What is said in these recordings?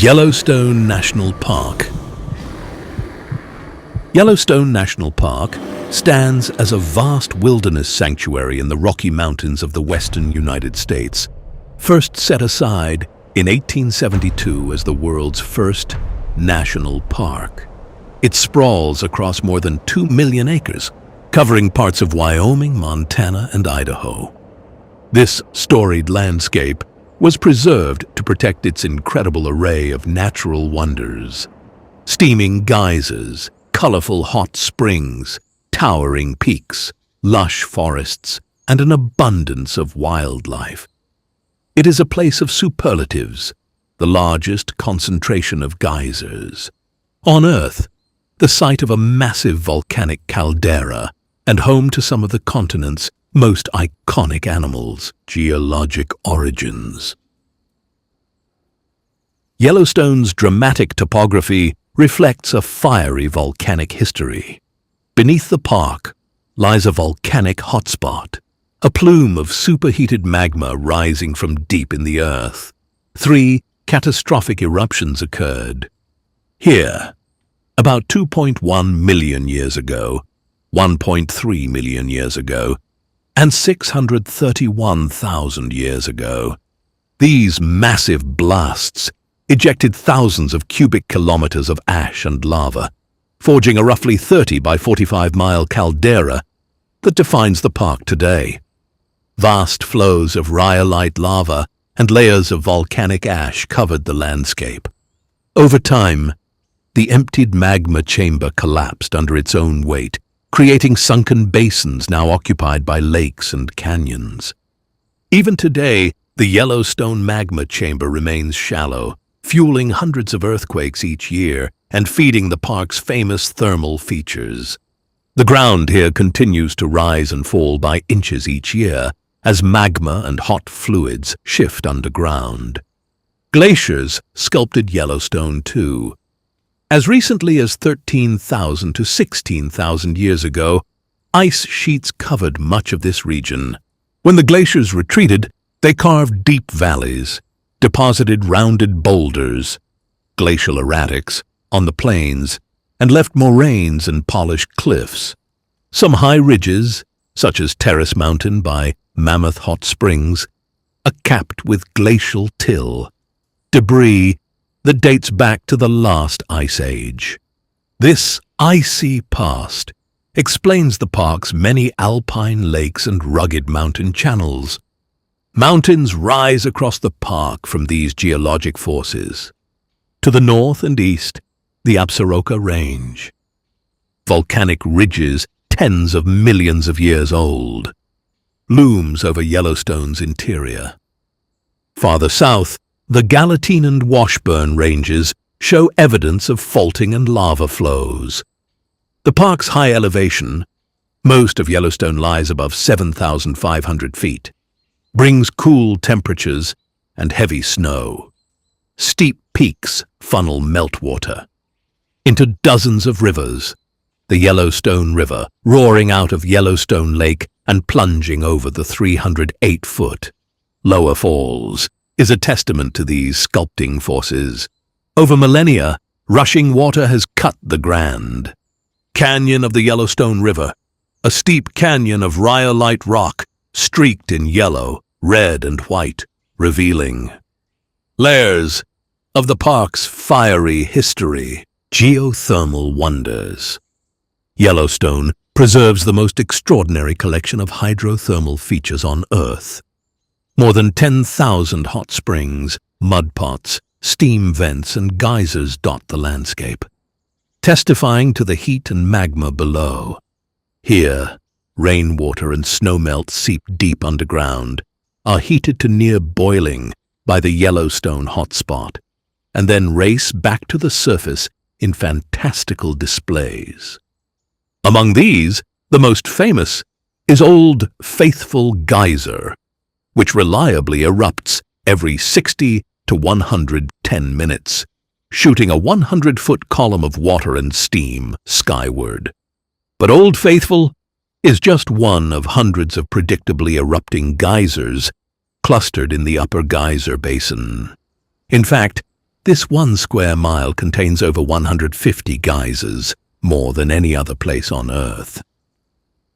Yellowstone National Park. Yellowstone National Park stands as a vast wilderness sanctuary in the Rocky Mountains of the western United States, first set aside in 1872 as the world's first national park. It sprawls across more than 2 million acres, covering parts of Wyoming, Montana, and Idaho. This storied landscape was preserved to protect its incredible array of natural wonders. Steaming geysers, colorful hot springs, towering peaks, lush forests, and an abundance of wildlife. It is a place of superlatives, the largest concentration of geysers on Earth, the site of a massive volcanic caldera, and home to some of the continent's most iconic animals' geologic origins. Yellowstone's dramatic topography reflects a fiery volcanic history. Beneath the park lies a volcanic hotspot, a plume of superheated magma rising from deep in the earth. 3 catastrophic eruptions occurred here about 2.1 million years ago, 1.3 million years ago, and 631,000 years ago. These massive blasts ejected thousands of cubic kilometers of ash and lava, forging a roughly 30 by 45-mile caldera that defines the park today. Vast flows of rhyolite lava and layers of volcanic ash covered the landscape. Over time, the emptied magma chamber collapsed under its own weight, creating sunken basins now occupied by lakes and canyons. Even today, the Yellowstone magma chamber remains shallow, fueling hundreds of earthquakes each year and feeding the park's famous thermal features. The ground here continues to rise and fall by inches each year as magma and hot fluids shift underground. Glaciers sculpted Yellowstone too. As recently as 13,000 to 16,000 years ago, ice sheets covered much of this region. When the glaciers retreated, they carved deep valleys, deposited rounded boulders, glacial erratics, on the plains, and left moraines and polished cliffs. Some high ridges, such as Terrace Mountain by Mammoth Hot Springs, are capped with glacial till, debris that dates back to the last ice age. This icy past explains the park's many alpine lakes and rugged mountain channels. Mountains rise across the park from these geologic forces. To the north and east, the Absaroka Range. Volcanic ridges tens of millions of years old, looms over Yellowstone's interior. Farther south, the Gallatin and Washburn Ranges show evidence of faulting and lava flows. The park's high elevation, most of Yellowstone lies above 7,500 feet, brings cool temperatures and heavy snow. Steep peaks funnel meltwater into dozens of rivers, the Yellowstone River roaring out of Yellowstone Lake and plunging over the 308-foot lower falls is a testament to these sculpting forces. Over millennia, rushing water has cut the Grand Canyon of the Yellowstone River, a steep canyon of rhyolite rock streaked in yellow, red, and white, revealing layers of the park's fiery history. Geothermal wonders. Yellowstone preserves the most extraordinary collection of hydrothermal features on Earth. More than 10,000 hot springs, mud pots, steam vents, and geysers dot the landscape, testifying to the heat and magma below. Here, rainwater and snowmelt seep deep underground, are heated to near boiling by the Yellowstone hotspot, and then race back to the surface in fantastical displays. Among these, the most famous is Old Faithful Geyser, which reliably erupts every 60 to 110 minutes, shooting a 100-foot column of water and steam skyward. But Old Faithful is just one of hundreds of predictably erupting geysers clustered in the Upper Geyser Basin. In fact, This 1 square mile contains over 150 geysers, more than any other place on Earth.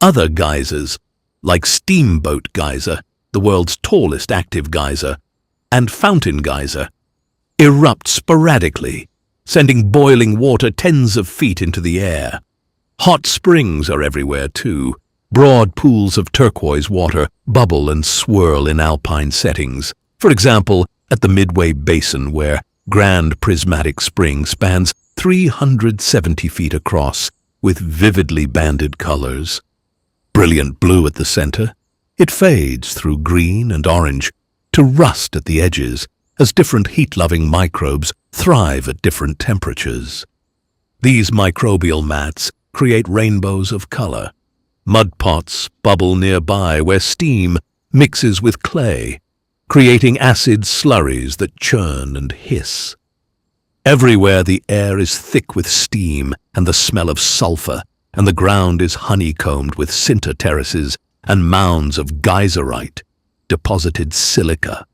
Other geysers, like Steamboat Geyser, the world's tallest active geyser, and Fountain Geyser, erupt sporadically, sending boiling water tens of feet into the air. Hot springs are everywhere too. Broad pools of turquoise water bubble and swirl in alpine settings. For example, at the Midway Basin, where Grand Prismatic Spring spans 370 feet across with vividly banded colors. Brilliant blue at the center, it fades through green and orange to rust at the edges as different heat-loving microbes thrive at different temperatures. These microbial mats create rainbows of color. Mud pots bubble nearby where steam mixes with clay, creating acid slurries that churn and hiss. Everywhere the air is thick with steam and the smell of sulfur, and the ground is honeycombed with sinter terraces and mounds of geyserite, deposited silica.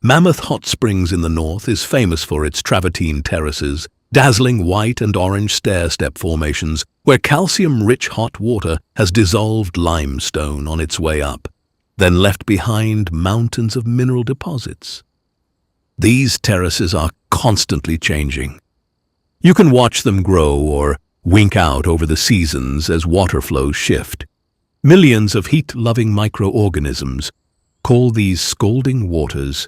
Mammoth Hot Springs in the north is famous for its travertine terraces, dazzling white and orange stair-step formations where calcium-rich hot water has dissolved limestone on its way up, then left behind mountains of mineral deposits. These terraces are constantly changing. You can watch them grow or wink out over the seasons as water flows shift. Millions of heat-loving microorganisms call these scalding waters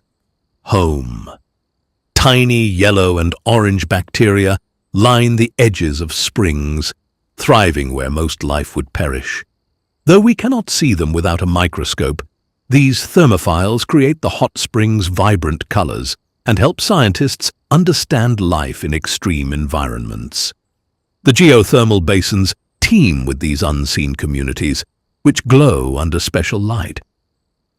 home. Tiny yellow and orange bacteria line the edges of springs, thriving where most life would perish. Though we cannot see them without a microscope, these thermophiles create the hot springs' vibrant colors and help scientists understand life in extreme environments. The geothermal basins teem with these unseen communities, which glow under special light.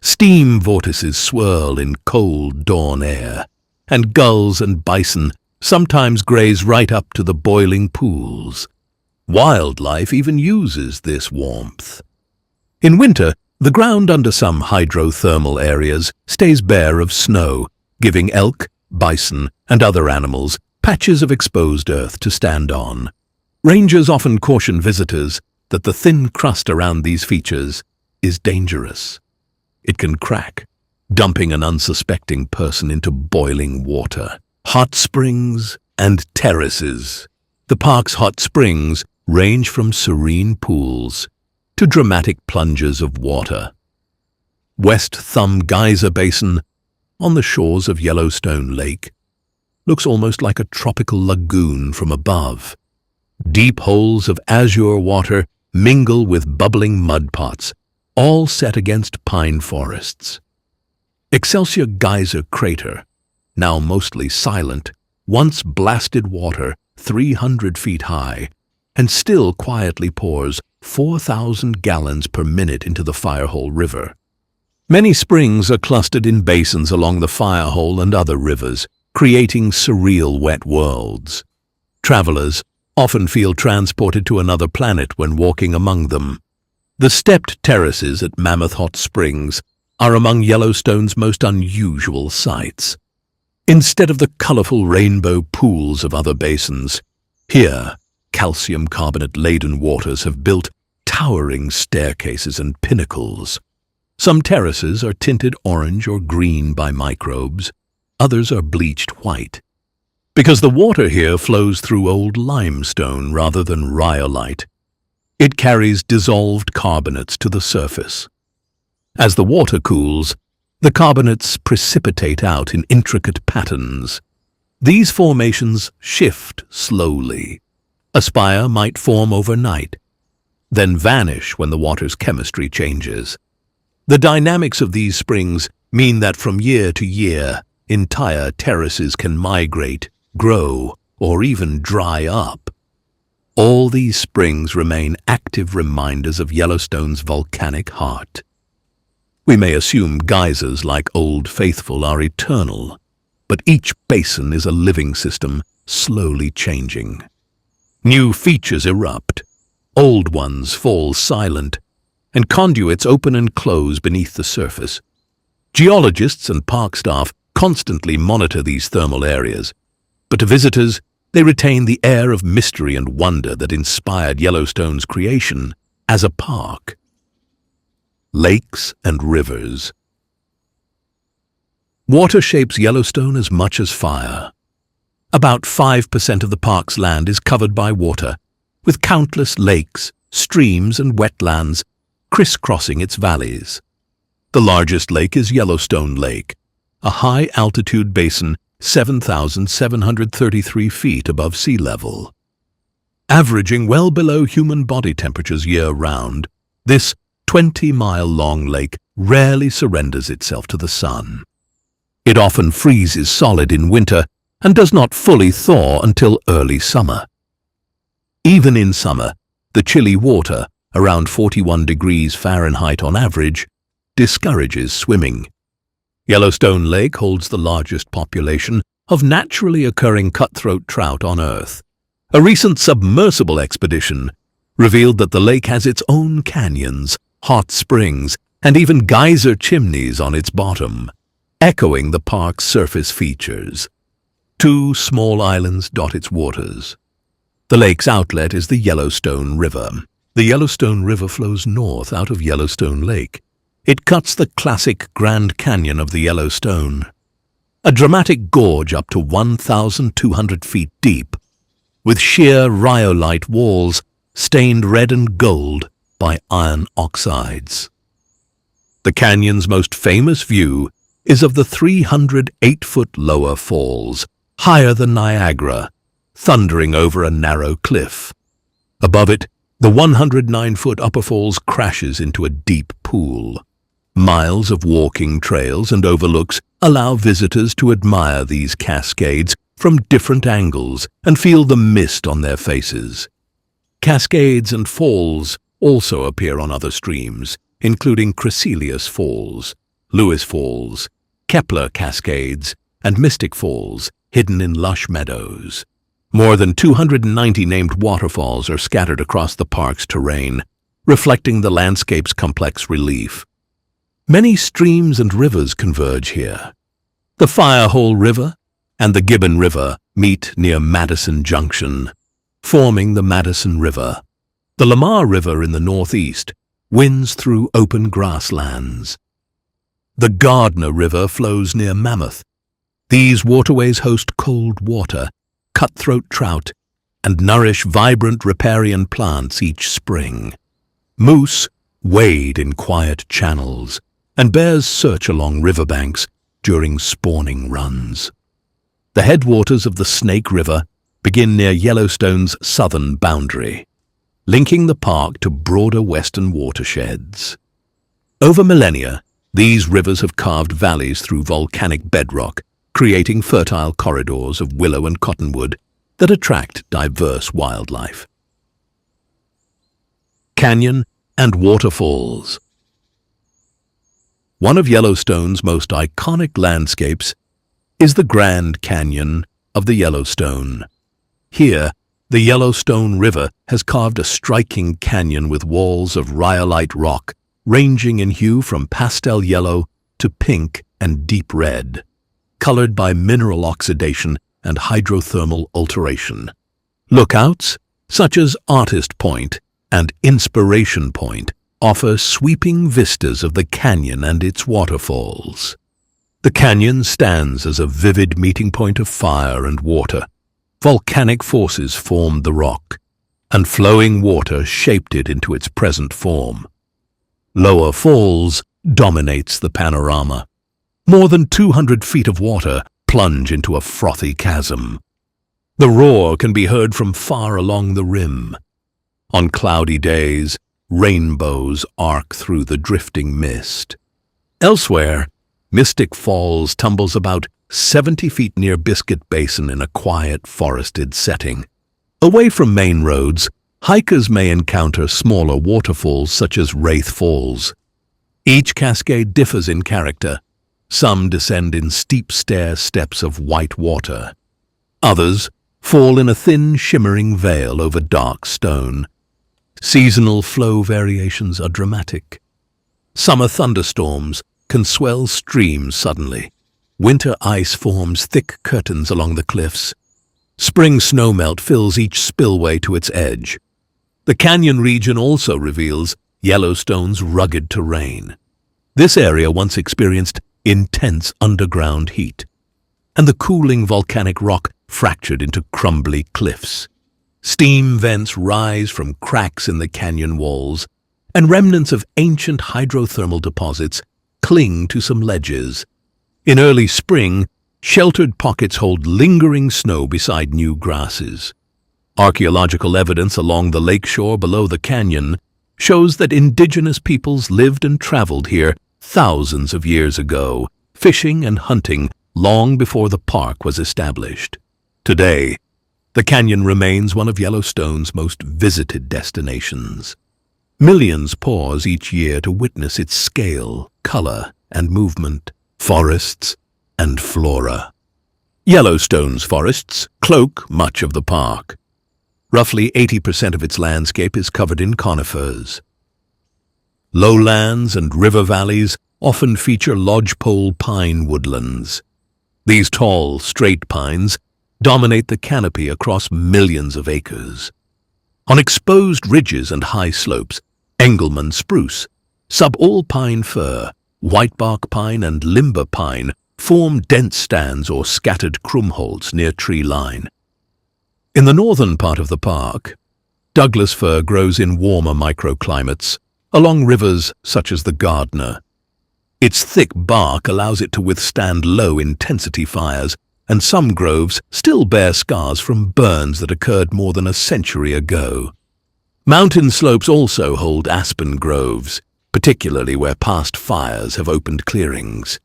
Steam vortices swirl in cold dawn air, and gulls and bison sometimes graze right up to the boiling pools. Wildlife even uses this warmth. In winter, the ground under some hydrothermal areas stays bare of snow, giving elk, bison, and other animals patches of exposed earth to stand on. Rangers often caution visitors that the thin crust around these features is dangerous. It can crack, dumping an unsuspecting person into boiling water. Hot springs and terraces. The park's hot springs range from serene pools to dramatic plunges of water. West Thumb Geyser Basin, on the shores of Yellowstone Lake, looks almost like a tropical lagoon from above. Deep holes of azure water mingle with bubbling mud pots, all set against pine forests. Excelsior Geyser Crater, now mostly silent, once blasted water 300 feet high and still quietly pours 4,000 gallons per minute into the Firehole River. Many springs are clustered in basins along the Firehole and other rivers, creating surreal wet worlds. Travelers often feel transported to another planet when walking among them. The stepped terraces at Mammoth Hot Springs are among Yellowstone's most unusual sights. Instead of the colorful rainbow pools of other basins, here calcium carbonate-laden waters have built towering staircases and pinnacles. Some terraces are tinted orange or green by microbes, others are bleached white. Because the water here flows through old limestone rather than rhyolite, it carries dissolved carbonates to the surface. As the water cools, the carbonates precipitate out in intricate patterns. These formations shift slowly. A spire might form overnight, then vanish when the water's chemistry changes. The dynamics of these springs mean that from year to year, entire terraces can migrate, grow, or even dry up. All these springs remain active reminders of Yellowstone's volcanic heart. We may assume geysers like Old Faithful are eternal, but each basin is a living system slowly changing. New features erupt, old ones fall silent, and conduits open and close beneath the surface. Geologists and park staff constantly monitor these thermal areas, but to visitors, they retain the air of mystery and wonder that inspired Yellowstone's creation as a park. Lakes and rivers. Water shapes Yellowstone as much as fire. About 5% of the park's land is covered by water, with countless lakes, streams, and wetlands crisscrossing its valleys. The largest lake is Yellowstone Lake, a high-altitude basin 7,733 feet above sea level. Averaging well below human body temperatures year-round, this 20-mile-long lake rarely surrenders itself to the sun. It often freezes solid in winter and does not fully thaw until early summer. Even in summer, the chilly water, around 41 degrees Fahrenheit on average, discourages swimming. Yellowstone Lake holds the largest population of naturally occurring cutthroat trout on Earth. A recent submersible expedition revealed that the lake has its own canyons, hot springs, and even geyser chimneys on its bottom, echoing the park's surface features. 2 small islands dot its waters. The lake's outlet is the Yellowstone River. The Yellowstone River flows north out of Yellowstone Lake. It cuts the classic Grand Canyon of the Yellowstone, a dramatic gorge up to 1,200 feet deep, with sheer rhyolite walls stained red and gold by iron oxides. The canyon's most famous view is of the 308-foot lower falls, higher than Niagara, thundering over a narrow cliff. Above it, the 109-foot upper falls crashes into a deep pool. Miles of walking trails and overlooks allow visitors to admire these cascades from different angles and feel the mist on their faces. Cascades and falls also appear on other streams, including Cressilius Falls, Lewis Falls, Kepler Cascades, and Mystic Falls, hidden in lush meadows. More than 290 named waterfalls are scattered across the park's terrain, reflecting the landscape's complex relief. Many streams and rivers converge here. The Firehole River and the Gibbon River meet near Madison Junction, forming the Madison River. The Lamar River in the northeast winds through open grasslands. The Gardner River flows near Mammoth. These waterways host cold water, cutthroat trout, and nourish vibrant riparian plants each spring. Moose wade in quiet channels, and bears search along riverbanks during spawning runs. The headwaters of the Snake River begin near Yellowstone's southern boundary, linking the park to broader western watersheds. Over millennia, these rivers have carved valleys through volcanic bedrock, creating fertile corridors of willow and cottonwood that attract diverse wildlife. Canyon and waterfalls. One of Yellowstone's most iconic landscapes is the Grand Canyon of the Yellowstone. Here, the Yellowstone River has carved a striking canyon with walls of rhyolite rock ranging in hue from pastel yellow to pink and deep red, colored by mineral oxidation and hydrothermal alteration. Lookouts, such as Artist Point and Inspiration Point, offer sweeping vistas of the canyon and its waterfalls. The canyon stands as a vivid meeting point of fire and water. Volcanic forces formed the rock, and flowing water shaped it into its present form. Lower Falls dominates the panorama. More than 200 feet of water plunge into a frothy chasm. The roar can be heard from far along the rim. On cloudy days, rainbows arc through the drifting mist. Elsewhere, Mystic Falls tumbles about 70 feet near Biscuit Basin in a quiet, forested setting. Away from main roads, hikers may encounter smaller waterfalls such as Wraith Falls. Each cascade differs in character. Some descend in steep stair steps of white water. Others fall in a thin, shimmering veil over dark stone. Seasonal flow variations are dramatic. Summer thunderstorms can swell streams suddenly, Winter ice forms thick curtains along the cliffs. Spring snowmelt fills each spillway to its edge. The canyon region also reveals Yellowstone's rugged terrain. This area once experienced intense underground heat, and the cooling volcanic rock fractured into crumbly cliffs. Steam vents rise from cracks in the canyon walls, and remnants of ancient hydrothermal deposits cling to some ledges. In early spring, sheltered pockets hold lingering snow beside new grasses. Archaeological evidence along the lakeshore below the canyon shows that indigenous peoples lived and traveled here thousands of years ago, fishing and hunting long before the park was established. Today, the canyon remains one of Yellowstone's most visited destinations. Millions pause each year to witness its scale, color, and movement, forests and flora. Yellowstone's forests cloak much of the park. Roughly 80% of its landscape is covered in conifers. Lowlands and river valleys often feature lodgepole pine woodlands. These tall, straight pines dominate the canopy across millions of acres. On exposed ridges and high slopes, Engelmann spruce, subalpine fir, whitebark pine and limber pine form dense stands or scattered krumholz near tree line. In the northern part of the park, Douglas fir grows in warmer microclimates along rivers such as the Gardner. Its thick bark allows it to withstand low-intensity fires, and some groves still bear scars from burns that occurred more than a century ago. Mountain slopes also hold aspen groves, particularly where past fires have opened clearings.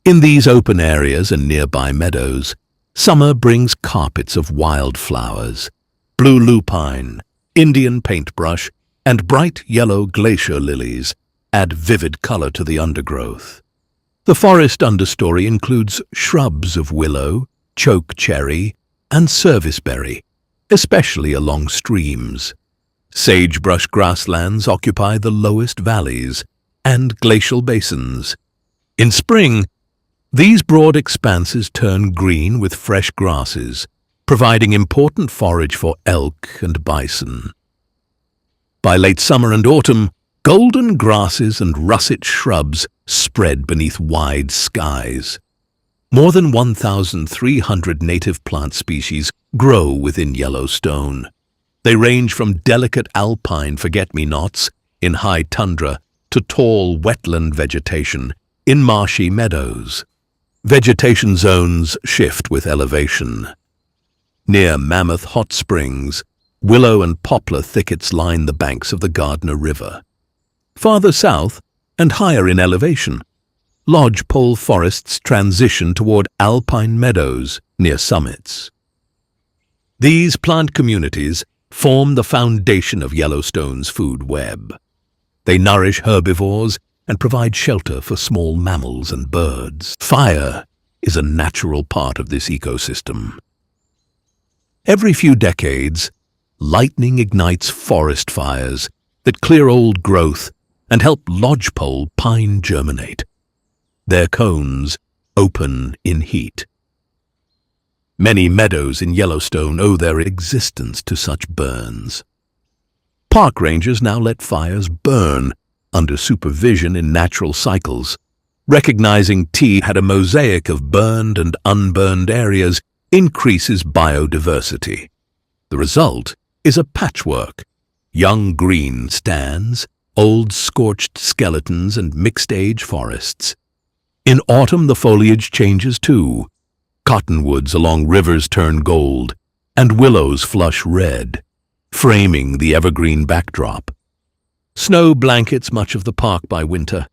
In these open areas and nearby meadows, summer brings carpets of wildflowers. Blue lupine, Indian paintbrush, and bright yellow glacier lilies add vivid color to the undergrowth. The forest understory includes shrubs of willow, chokecherry, and serviceberry, especially along streams. Sagebrush grasslands occupy the lowest valleys and glacial basins. In spring, these broad expanses turn green with fresh grasses, providing important forage for elk and bison. By late summer and autumn, golden grasses and russet shrubs spread beneath wide skies. More than 1,300 native plant species grow within Yellowstone. They range from delicate alpine forget-me-nots in high tundra to tall wetland vegetation in marshy meadows. Vegetation zones shift with elevation. Near Mammoth Hot Springs, willow and poplar thickets line the banks of the Gardner River. Farther south, and higher in elevation, lodgepole forests transition toward alpine meadows near summits. These plant communities form the foundation of Yellowstone's food web. They nourish herbivores and provide shelter for small mammals and birds. Fire is a natural part of this ecosystem. Every few decades, lightning ignites forest fires that clear old growth and help lodgepole pine germinate. Their cones open in heat. Many meadows in Yellowstone owe their existence to such burns. Park rangers now let fires burn under supervision in natural cycles. Recognizing T had a mosaic of burned and unburned areas increases biodiversity. The result is a patchwork: young green stands, old scorched skeletons, and mixed-age forests. In autumn, the foliage changes too. Cottonwoods along rivers turn gold, and willows flush red, framing the evergreen backdrop. Snow blankets much of the park by winter,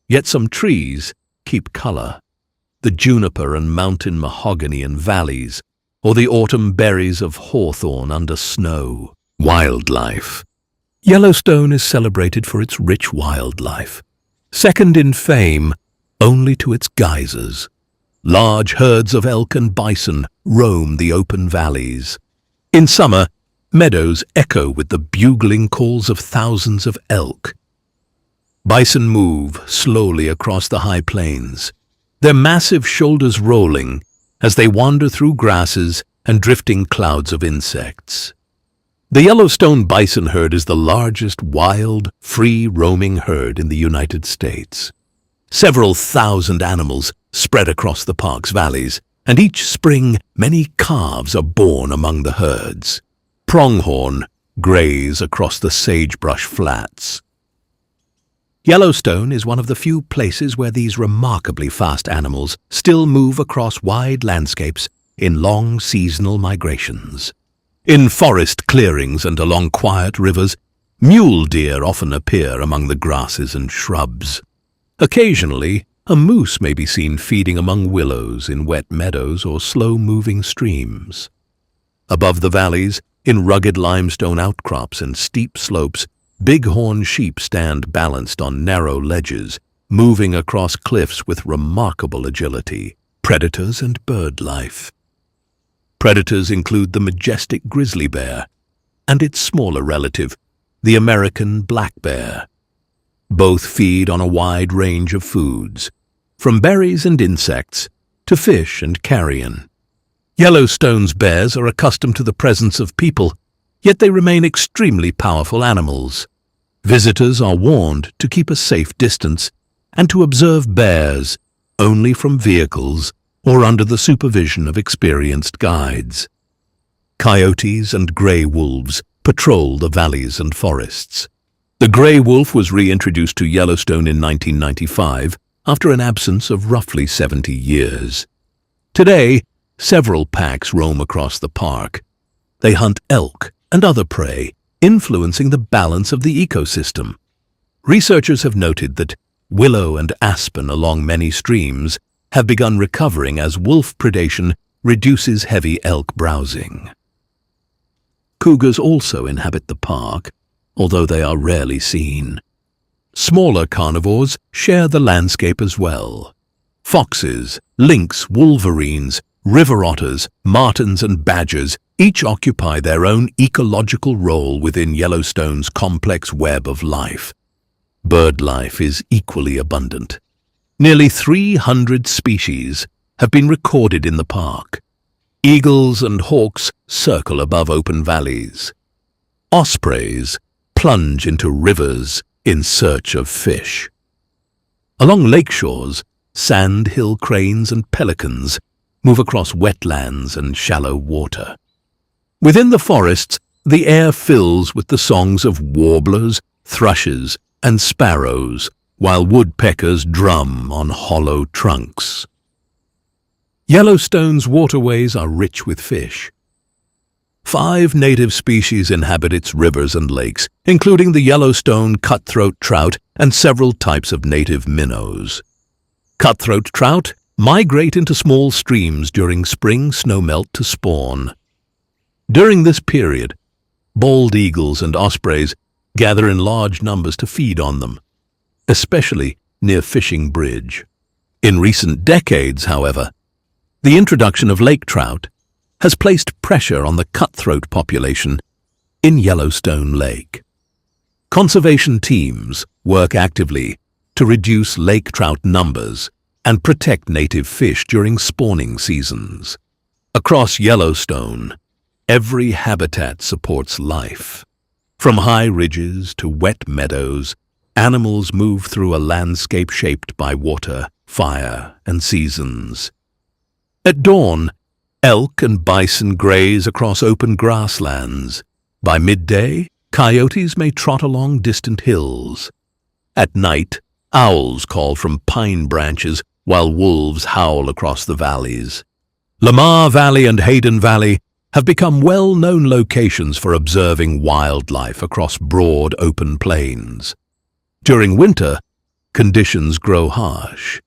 yet some trees keep color. The juniper and mountain mahogany in valleys, or the autumn berries of hawthorn under snow. Wildlife. Yellowstone is celebrated for its rich wildlife, second in fame only to its geysers. Large herds of elk and bison roam the open valleys. In summer, meadows echo with the bugling calls of thousands of elk. Bison move slowly across the high plains, their massive shoulders rolling as they wander through grasses and drifting clouds of insects. The Yellowstone bison herd is the largest wild, free-roaming herd in the United States. Several thousand animals spread across the park's valleys, and each spring many calves are born among the herds. Pronghorn graze across the sagebrush flats. Yellowstone is one of the few places where these remarkably fast animals still move across wide landscapes in long seasonal migrations. In forest clearings and along quiet rivers, mule deer often appear among the grasses and shrubs. Occasionally, a moose may be seen feeding among willows in wet meadows or slow-moving streams. Above the valleys, in rugged limestone outcrops and steep slopes, bighorn sheep stand balanced on narrow ledges, moving across cliffs with remarkable agility. Predators and bird life. Predators include the majestic grizzly bear and its smaller relative, the American black bear. Both feed on a wide range of foods, from berries and insects to fish and carrion. Yellowstone's bears are accustomed to the presence of people, yet they remain extremely powerful animals. Visitors are warned to keep a safe distance and to observe bears only from vehicles or under the supervision of experienced guides. Coyotes and gray wolves patrol the valleys and forests. The gray wolf was reintroduced to Yellowstone in 1995 after an absence of roughly 70 years. Today, several packs roam across the park. They hunt elk and other prey, influencing the balance of the ecosystem. Researchers have noted that willow and aspen along many streams have begun recovering as wolf predation reduces heavy elk browsing. Cougars also inhabit the park, although they are rarely seen. Smaller carnivores share the landscape as well. Foxes, lynx, wolverines, river otters, martens and badgers each occupy their own ecological role within Yellowstone's complex web of life. Bird life is equally abundant. Nearly 300 species have been recorded in the park. Eagles and hawks circle above open valleys. Ospreys plunge into rivers in search of fish. Along lake shores, sandhill cranes and pelicans move across wetlands and shallow water. Within the forests, the air fills with the songs of warblers, thrushes, and sparrows, while woodpeckers drum on hollow trunks. Yellowstone's waterways are rich with fish. 5 native species inhabit its rivers and lakes, including the Yellowstone cutthroat trout and several types of native minnows. Cutthroat trout migrate into small streams during spring snowmelt to spawn. During this period, bald eagles and ospreys gather in large numbers to feed on them, especially near Fishing Bridge. In recent decades, however, the introduction of lake trout has placed pressure on the cutthroat population in Yellowstone Lake. Conservation teams work actively to reduce lake trout numbers and protect native fish during spawning seasons. Across Yellowstone, every habitat supports life. From high ridges to wet meadows, animals move through a landscape shaped by water, fire, and seasons. At dawn, elk and bison graze across open grasslands. By midday, coyotes may trot along distant hills. At night, owls call from pine branches while wolves howl across the valleys. Lamar Valley and Hayden Valley have become well-known locations for observing wildlife across broad open plains. During winter, conditions grow harsh.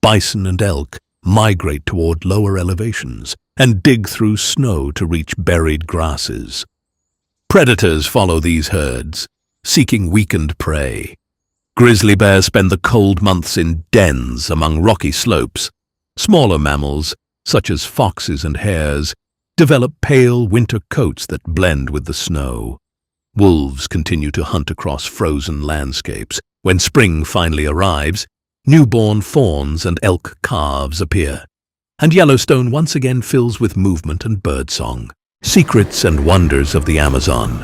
Bison and elk migrate toward lower elevations and dig through snow to reach buried grasses. Predators follow these herds, seeking weakened prey. Grizzly bears spend the cold months in dens among rocky slopes. Smaller mammals, such as foxes and hares, develop pale winter coats that blend with the snow. Wolves continue to hunt across frozen landscapes. When spring finally arrives, Newborn fawns and elk calves appear, and Yellowstone once again fills with movement and birdsong. Secrets and wonders of the Amazon.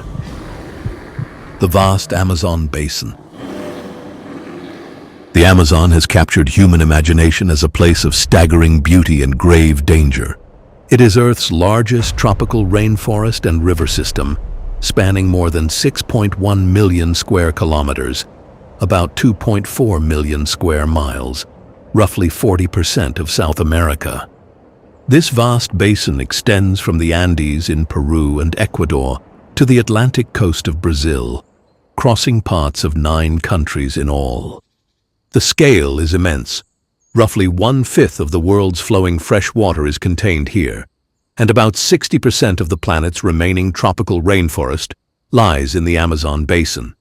The vast Amazon basin. The Amazon has captured human imagination as a place of staggering beauty and grave danger. It is Earth's largest tropical rainforest and river system, spanning more than 6.1 million square kilometers, about 2.4 million square miles, roughly 40% of South America. This vast basin extends from the Andes in Peru and Ecuador to the Atlantic coast of Brazil, crossing parts of 9 countries in all. The scale is immense. Roughly 1/5 of the world's flowing fresh water is contained here, and about 60% of the planet's remaining tropical rainforest lies in the Amazon basin.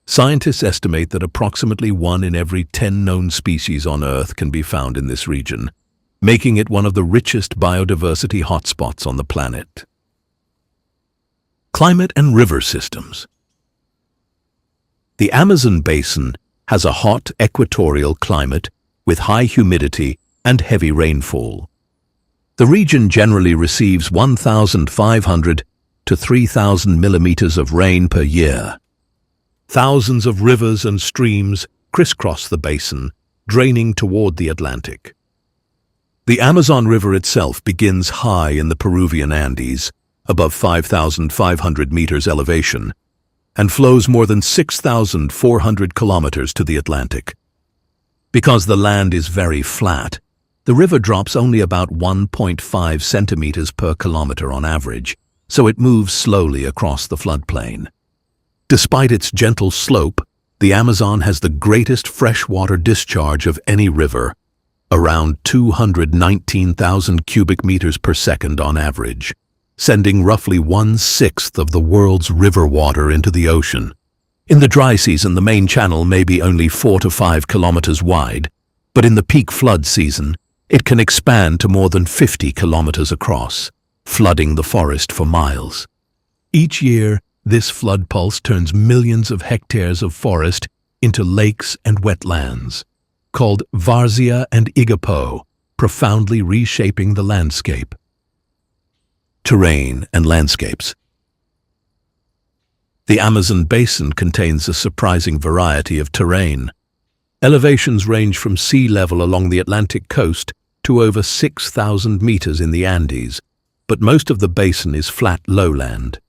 Scientists estimate that approximately 1 in every 10 known species on Earth can be found in this region, making it one of the richest biodiversity hotspots on the planet. Climate and river systems. The Amazon basin has a hot equatorial climate with high humidity and heavy rainfall. The region generally receives 1,500 to 3,000 millimeters of rain per year. Thousands of rivers and streams crisscross the basin, draining toward the Atlantic. The Amazon River itself begins high in the Peruvian Andes, above 5,500 meters elevation, and flows more than 6,400 kilometers to the Atlantic. Because the land is very flat, the river drops only about 1.5 centimeters per kilometer on average, so it moves slowly across the floodplain. Despite its gentle slope, the Amazon has the greatest freshwater discharge of any river, around 219,000 cubic meters per second on average, sending roughly 1/6 of the world's river water into the ocean. In the dry season, the main channel may be only 4 to 5 kilometers wide, but in the peak flood season, it can expand to more than 50 kilometers across, flooding the forest for miles. Each year, this flood pulse turns millions of hectares of forest into lakes and wetlands, called Várzea and Igapó, profoundly reshaping the landscape. Terrain and landscapes. The Amazon basin contains a surprising variety of terrain. Elevations range from sea level along the Atlantic coast to over 6,000 meters in the Andes, but most of the basin is flat lowland.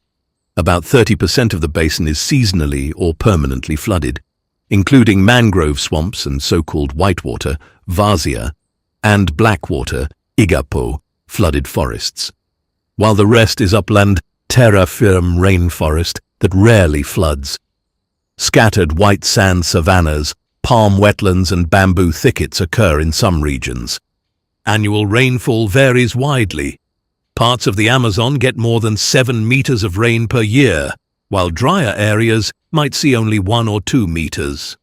About 30% of the basin is seasonally or permanently flooded, including mangrove swamps and so-called whitewater, Várzea, and blackwater, Igapó, flooded forests, while the rest is upland, terra firme rainforest that rarely floods. Scattered white sand savannas, palm wetlands and bamboo thickets occur in some regions. Annual rainfall varies widely. Parts of the Amazon get more than 7 meters of rain per year, while drier areas might see only 1 or 2 meters.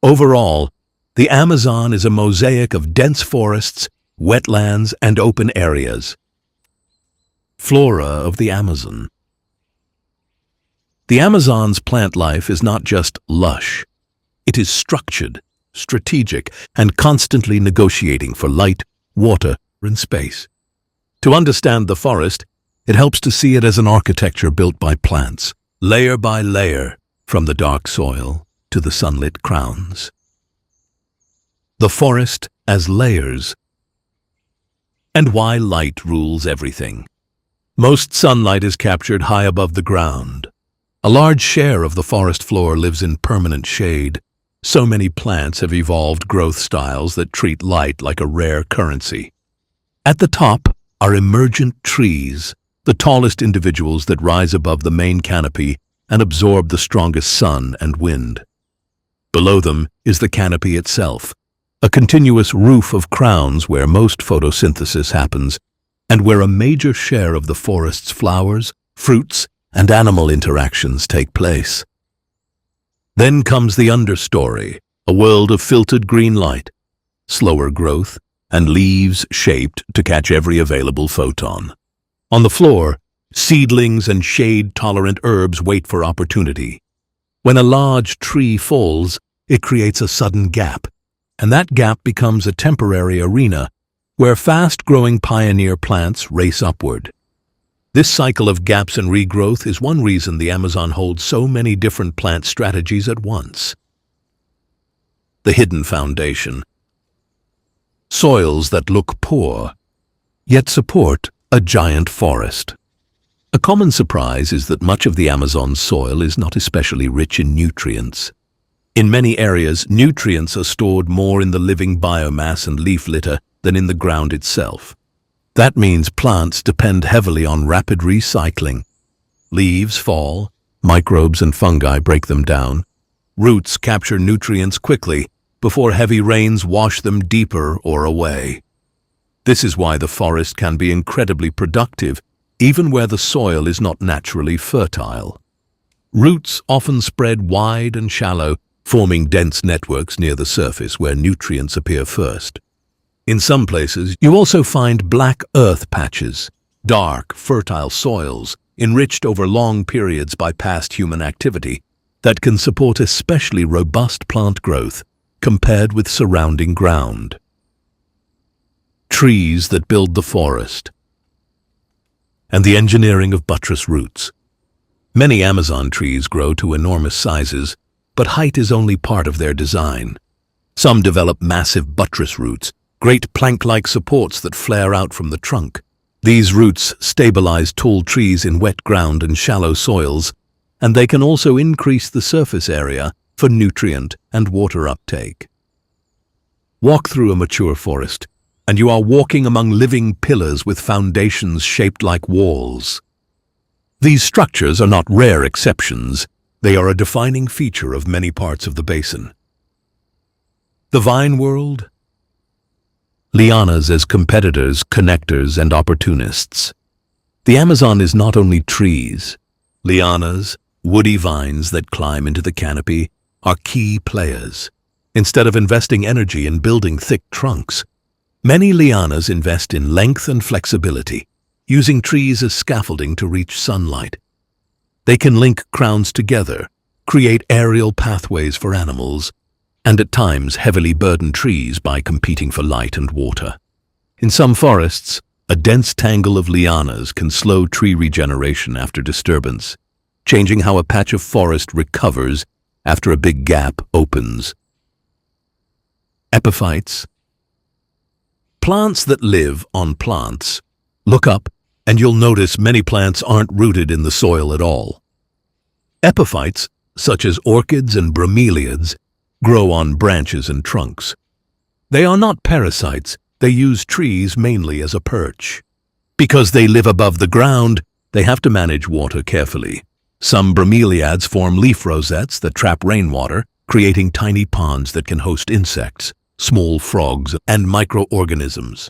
Overall, the Amazon is a mosaic of dense forests, wetlands, and open areas. Flora of the Amazon. The Amazon's plant life is not just lush. It is structured, strategic, and constantly negotiating for light, water, and space. To understand the forest, it helps to see it as an architecture built by plants, layer by layer, from the dark soil to the sunlit crowns. The forest as layers. And why light rules everything. Most sunlight is captured high above the ground. A large share of the forest floor lives in permanent shade. So many plants have evolved growth styles that treat light like a rare currency. At the top are emergent trees, the tallest individuals that rise above the main canopy and absorb the strongest sun and wind. Below them is the canopy itself, a continuous roof of crowns where most photosynthesis happens and where a major share of the forest's flowers, fruits, and animal interactions take place. Then comes the understory, a world of filtered green light, slower growth, and leaves shaped to catch every available photon. On the floor, seedlings and shade-tolerant herbs wait for opportunity. When a large tree falls, it creates a sudden gap, and that gap becomes a temporary arena where fast-growing pioneer plants race upward. This cycle of gaps and regrowth is one reason the Amazon holds so many different plant strategies at once. The hidden foundation. Soils that look poor, yet support a giant forest. A common surprise is that much of the Amazon's soil is not especially rich in nutrients. In many areas, nutrients are stored more in the living biomass and leaf litter than in the ground itself. That means plants depend heavily on rapid recycling. Leaves fall, microbes and fungi break them down. Roots capture nutrients quickly before heavy rains wash them deeper or away. This is why the forest can be incredibly productive, even where the soil is not naturally fertile. Roots often spread wide and shallow, forming dense networks near the surface where nutrients appear first. In some places, you also find black earth patches, dark, fertile soils, enriched over long periods by past human activity, that can support especially robust plant growth compared with surrounding ground. Trees that build the forest, and the engineering of buttress roots. Many Amazon trees grow to enormous sizes, but height is only part of their design. Some develop massive buttress roots, great plank-like supports that flare out from the trunk. These roots stabilize tall trees in wet ground and shallow soils, and they can also increase the surface area for nutrient and water uptake. Walk through a mature forest, and you are walking among living pillars with foundations shaped like walls. These structures are not rare exceptions. They are a defining feature of many parts of the basin. The vine world. Lianas as competitors, connectors, and opportunists. The Amazon is not only trees. Lianas, woody vines that climb into the canopy, are key players. Instead of investing energy in building thick trunks, many lianas invest in length and flexibility, using trees as scaffolding to reach sunlight. They can link crowns together, create aerial pathways for animals, and at times heavily burden trees by competing for light and water. In some forests, a dense tangle of lianas can slow tree regeneration after disturbance, changing how a patch of forest recovers after a big gap opens. Epiphytes. Plants that live on plants. Look up, and you'll notice many plants aren't rooted in the soil at all. Epiphytes, such as orchids and bromeliads, grow on branches and trunks. They are not parasites. They use trees mainly as a perch. Because they live above the ground, they have to manage water carefully. Some bromeliads form leaf rosettes that trap rainwater, creating tiny ponds that can host insects, small frogs, and microorganisms.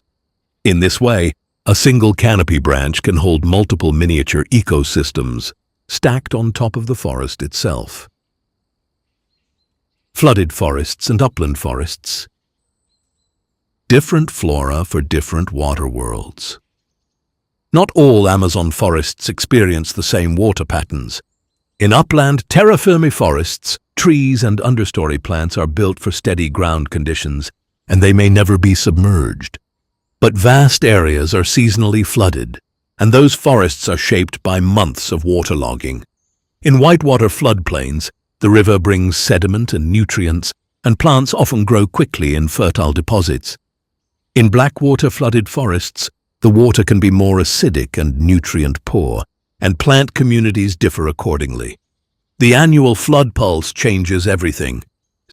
In this way, a single canopy branch can hold multiple miniature ecosystems stacked on top of the forest itself. Flooded forests and upland forests. Different flora for different water worlds. Not all Amazon forests experience the same water patterns. In upland terra firma forests, trees and understory plants are built for steady ground conditions, and they may never be submerged. But vast areas are seasonally flooded, and those forests are shaped by months of waterlogging. In whitewater floodplains, the river brings sediment and nutrients, and plants often grow quickly in fertile deposits. In blackwater flooded forests, the water can be more acidic and nutrient-poor, and plant communities differ accordingly. The annual flood pulse changes everything.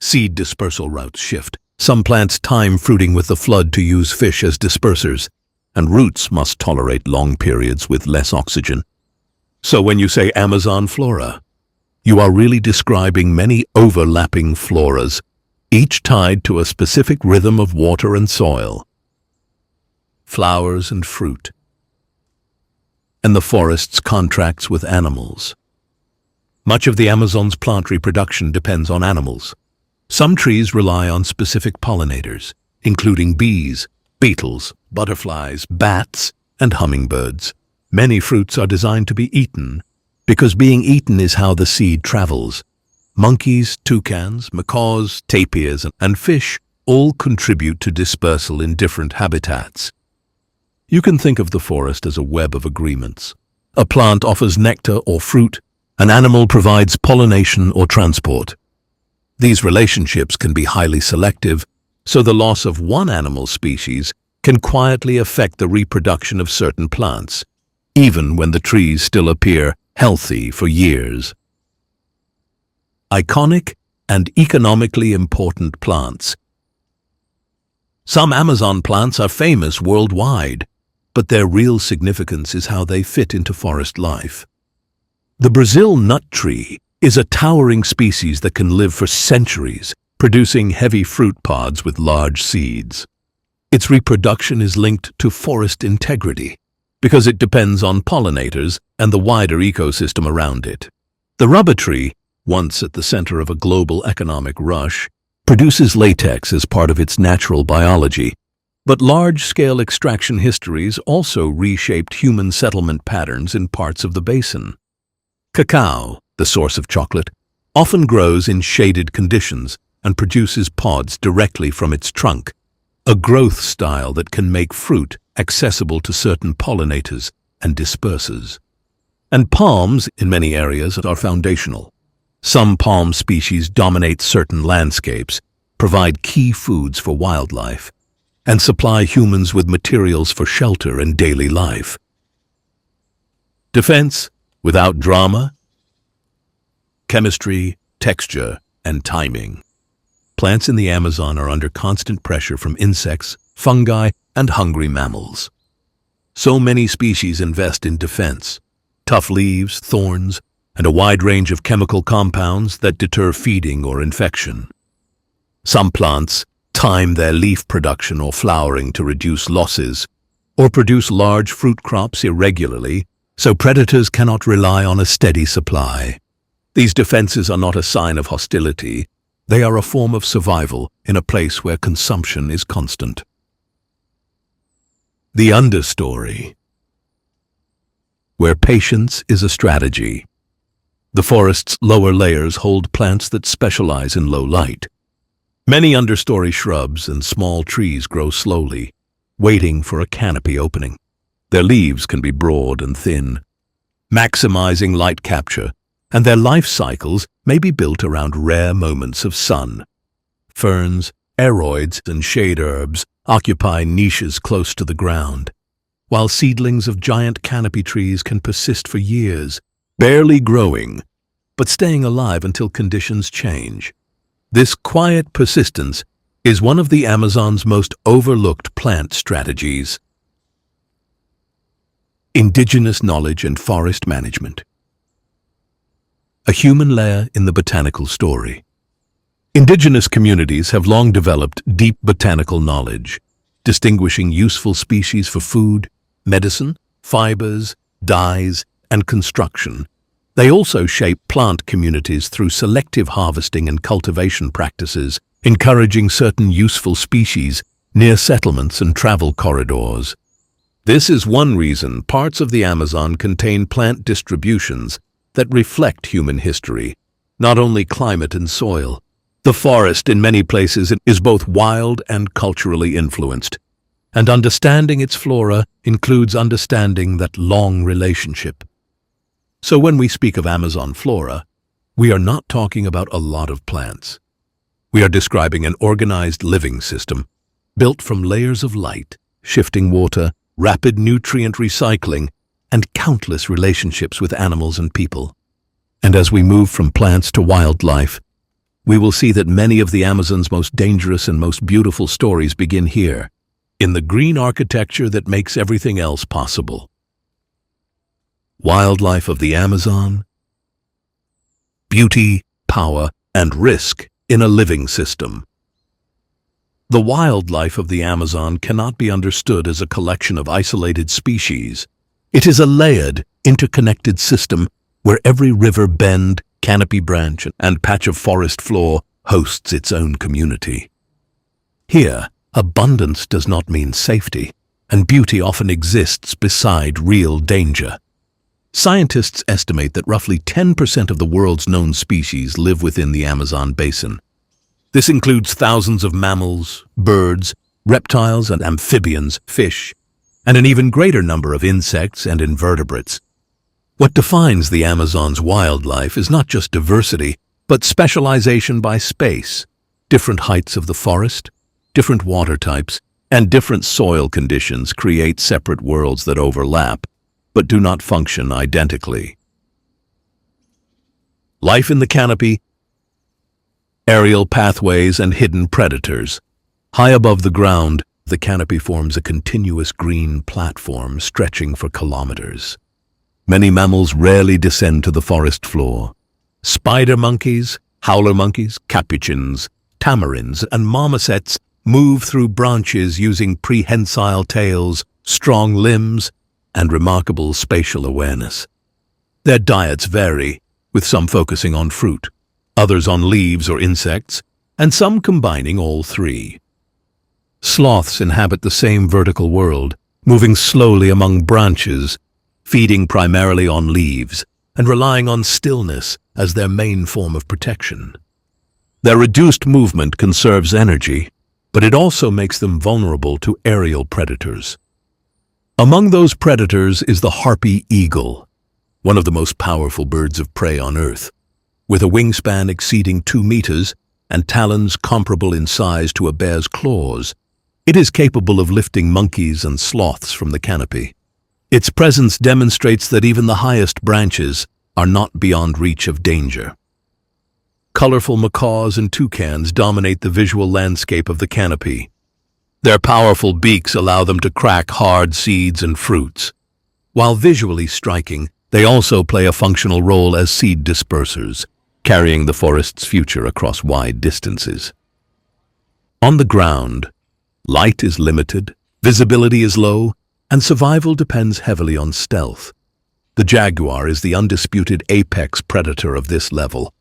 Seed dispersal routes shift. Some plants time fruiting with the flood to use fish as dispersers, and roots must tolerate long periods with less oxygen. So when you say Amazon flora, you are really describing many overlapping floras, each tied to a specific rhythm of water and soil. Flowers and fruit. And the forest's contracts with animals. Much of the Amazon's plant reproduction depends on animals. Some trees rely on specific pollinators, including bees, beetles, butterflies, bats, and hummingbirds. Many fruits are designed to be eaten, because being eaten is how the seed travels. Monkeys, toucans, macaws, tapirs, and fish all contribute to dispersal in different habitats. You can think of the forest as a web of agreements. A plant offers nectar or fruit, an animal provides pollination or transport. These relationships can be highly selective, so the loss of one animal species can quietly affect the reproduction of certain plants, even when the trees still appear healthy for years. Iconic and economically important plants. Some Amazon plants are famous worldwide, but their real significance is how they fit into forest life. The Brazil nut tree is a towering species that can live for centuries, producing heavy fruit pods with large seeds. Its reproduction is linked to forest integrity because it depends on pollinators and the wider ecosystem around it. The rubber tree, once at the center of a global economic rush, produces latex as part of its natural biology, but large-scale extraction histories also reshaped human settlement patterns in parts of the basin. Cacao, the source of chocolate, often grows in shaded conditions and produces pods directly from its trunk, a growth style that can make fruit accessible to certain pollinators and dispersers. And palms, in many areas, are foundational. Some palm species dominate certain landscapes, provide key foods for wildlife, and supply humans with materials for shelter and daily life. Defense without drama, chemistry, texture, and timing. Plants in the Amazon are under constant pressure from insects, fungi, and hungry mammals. So many species invest in defense: tough leaves, thorns, and a wide range of chemical compounds that deter feeding or infection. Some plants time their leaf production or flowering to reduce losses, or produce large fruit crops irregularly, so predators cannot rely on a steady supply. These defenses are not a sign of hostility. They are a form of survival in a place where consumption is constant. The understory, where patience is a strategy. The forest's lower layers hold plants that specialize in low light. Many understory shrubs and small trees grow slowly, waiting for a canopy opening. Their leaves can be broad and thin, maximizing light capture, and their life cycles may be built around rare moments of sun. Ferns, aroids, and shade herbs occupy niches close to the ground, while seedlings of giant canopy trees can persist for years, barely growing, but staying alive until conditions change. This quiet persistence is one of the Amazon's most overlooked plant strategies. Indigenous knowledge and forest management. A human layer in the botanical story. Indigenous communities have long developed deep botanical knowledge, distinguishing useful species for food, medicine, fibers, dyes, and construction. They also shape plant communities through selective harvesting and cultivation practices, encouraging certain useful species near settlements and travel corridors. This is one reason parts of the Amazon contain plant distributions that reflect human history, not only climate and soil. The forest in many places is both wild and culturally influenced, and understanding its flora includes understanding that long relationship. So when we speak of Amazon flora, we are not talking about a lot of plants. We are describing an organized living system, built from layers of light, shifting water, rapid nutrient recycling, and countless relationships with animals and people. And as we move from plants to wildlife, we will see that many of the Amazon's most dangerous and most beautiful stories begin here, in the green architecture that makes everything else possible. Wildlife of the Amazon. Beauty, power, and risk in a living system. The wildlife of the Amazon cannot be understood as a collection of isolated species. It is a layered, interconnected system where every river bend, canopy branch, and patch of forest floor hosts its own community. Here, abundance does not mean safety, and beauty often exists beside real danger. Scientists estimate that roughly 10% of the world's known species live within the Amazon basin. This includes thousands of mammals, birds, reptiles and amphibians, fish, and an even greater number of insects and invertebrates. What defines the Amazon's wildlife is not just diversity, but specialization by space. Different heights of the forest, different water types, and different soil conditions create separate worlds that overlap, but do not function identically. Life in the canopy, aerial pathways and hidden predators. High above the ground, the canopy forms a continuous green platform stretching for kilometers. Many mammals rarely descend to the forest floor. Spider monkeys, howler monkeys, capuchins, tamarins, and marmosets move through branches using prehensile tails, strong limbs, and remarkable spatial awareness. Their diets vary, with some focusing on fruit, others on leaves or insects, and some combining all three. Sloths inhabit the same vertical world, moving slowly among branches, feeding primarily on leaves, and relying on stillness as their main form of protection. Their reduced movement conserves energy, but it also makes them vulnerable to aerial predators. Among those predators is the harpy eagle, one of the most powerful birds of prey on Earth. With a wingspan exceeding 2 meters and talons comparable in size to a bear's claws, it is capable of lifting monkeys and sloths from the canopy. Its presence demonstrates that even the highest branches are not beyond reach of danger. Colorful macaws and toucans dominate the visual landscape of the canopy. Their powerful beaks allow them to crack hard seeds and fruits. While visually striking, they also play a functional role as seed dispersers, carrying the forest's future across wide distances. On the ground, light is limited, visibility is low, and survival depends heavily on stealth. The jaguar is the undisputed apex predator of this level.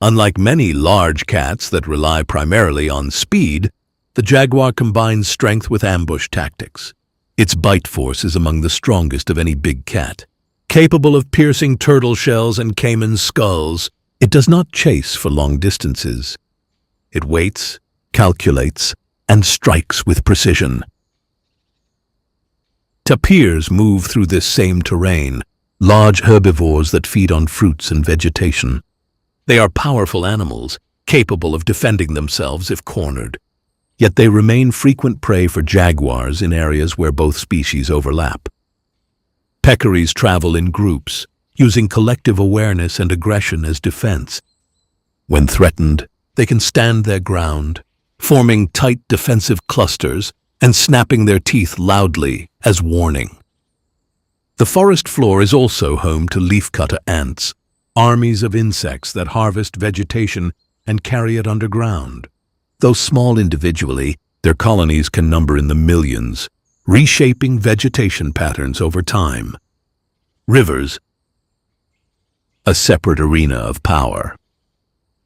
Unlike many large cats that rely primarily on speed, the jaguar combines strength with ambush tactics. Its bite force is among the strongest of any big cat. Capable of piercing turtle shells and caiman skulls, it does not chase for long distances. It waits, calculates, and strikes with precision. Tapirs move through this same terrain, large herbivores that feed on fruits and vegetation. They are powerful animals, capable of defending themselves if cornered. Yet they remain frequent prey for jaguars in areas where both species overlap. Peccaries travel in groups, using collective awareness and aggression as defense. When threatened, they can stand their ground, forming tight defensive clusters and snapping their teeth loudly as warning. The forest floor is also home to leafcutter ants, armies of insects that harvest vegetation and carry it underground. Though small individually, their colonies can number in the millions, reshaping vegetation patterns over time. Rivers, a separate arena of power.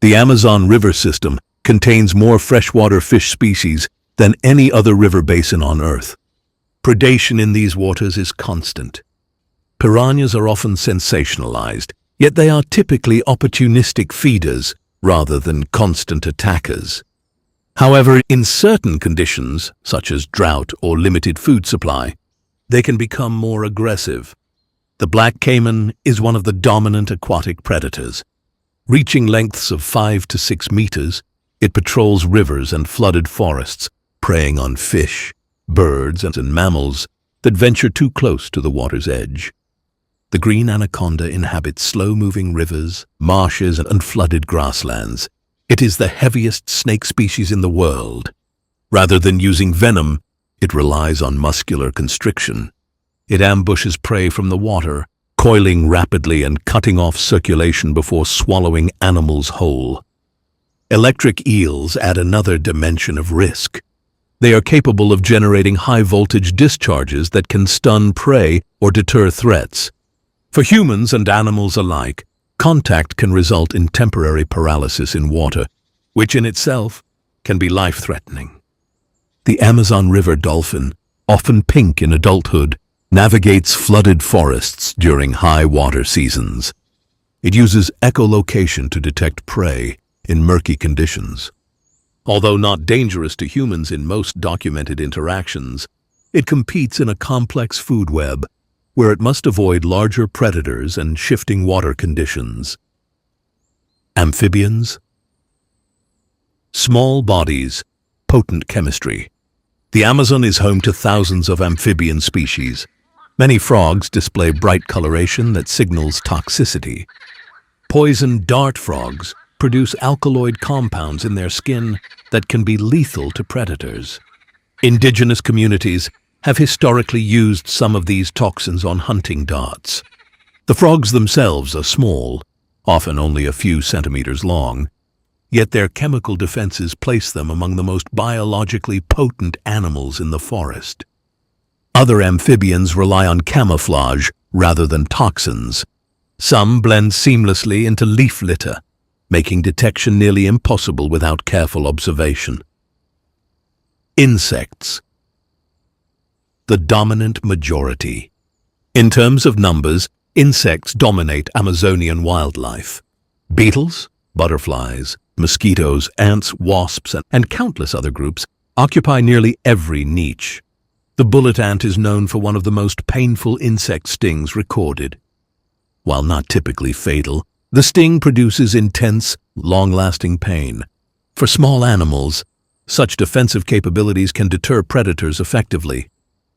The Amazon River system contains more freshwater fish species than any other river basin on Earth. Predation in these waters is constant. Piranhas are often sensationalized, yet they are typically opportunistic feeders rather than constant attackers. However, in certain conditions, such as drought or limited food supply, they can become more aggressive. The black caiman is one of the dominant aquatic predators. Reaching lengths of 5 to 6 meters, it patrols rivers and flooded forests, preying on fish, birds, and mammals that venture too close to the water's edge. The green anaconda inhabits slow-moving rivers, marshes, and flooded grasslands. It is the heaviest snake species in the world. Rather than using venom, it relies on muscular constriction. It ambushes prey from the water, coiling rapidly and cutting off circulation before swallowing animals whole. Electric eels add another dimension of risk. They are capable of generating high-voltage discharges that can stun prey or deter threats. For humans and animals alike, contact can result in temporary paralysis in water, which in itself can be life-threatening. The Amazon River dolphin, often pink in adulthood, navigates flooded forests during high water seasons. It uses echolocation to detect prey in murky conditions. Although not dangerous to humans in most documented interactions, it competes in a complex food web where it must avoid larger predators and shifting water conditions. Amphibians. Small bodies, potent chemistry. The Amazon is home to thousands of amphibian species. Many frogs display bright coloration that signals toxicity. Poison dart frogs produce alkaloid compounds in their skin that can be lethal to predators. Indigenous communities have historically used some of these toxins on hunting darts. The frogs themselves are small, often only a few centimeters long, yet their chemical defenses place them among the most biologically potent animals in the forest. Other amphibians rely on camouflage rather than toxins. Some blend seamlessly into leaf litter, making detection nearly impossible without careful observation. Insects. The dominant majority. In terms of numbers, insects dominate Amazonian wildlife. Beetles, butterflies, mosquitoes, ants, wasps, and countless other groups occupy nearly every niche. The bullet ant is known for one of the most painful insect stings recorded. While not typically fatal, the sting produces intense, long-lasting pain. For small animals, such defensive capabilities can deter predators effectively.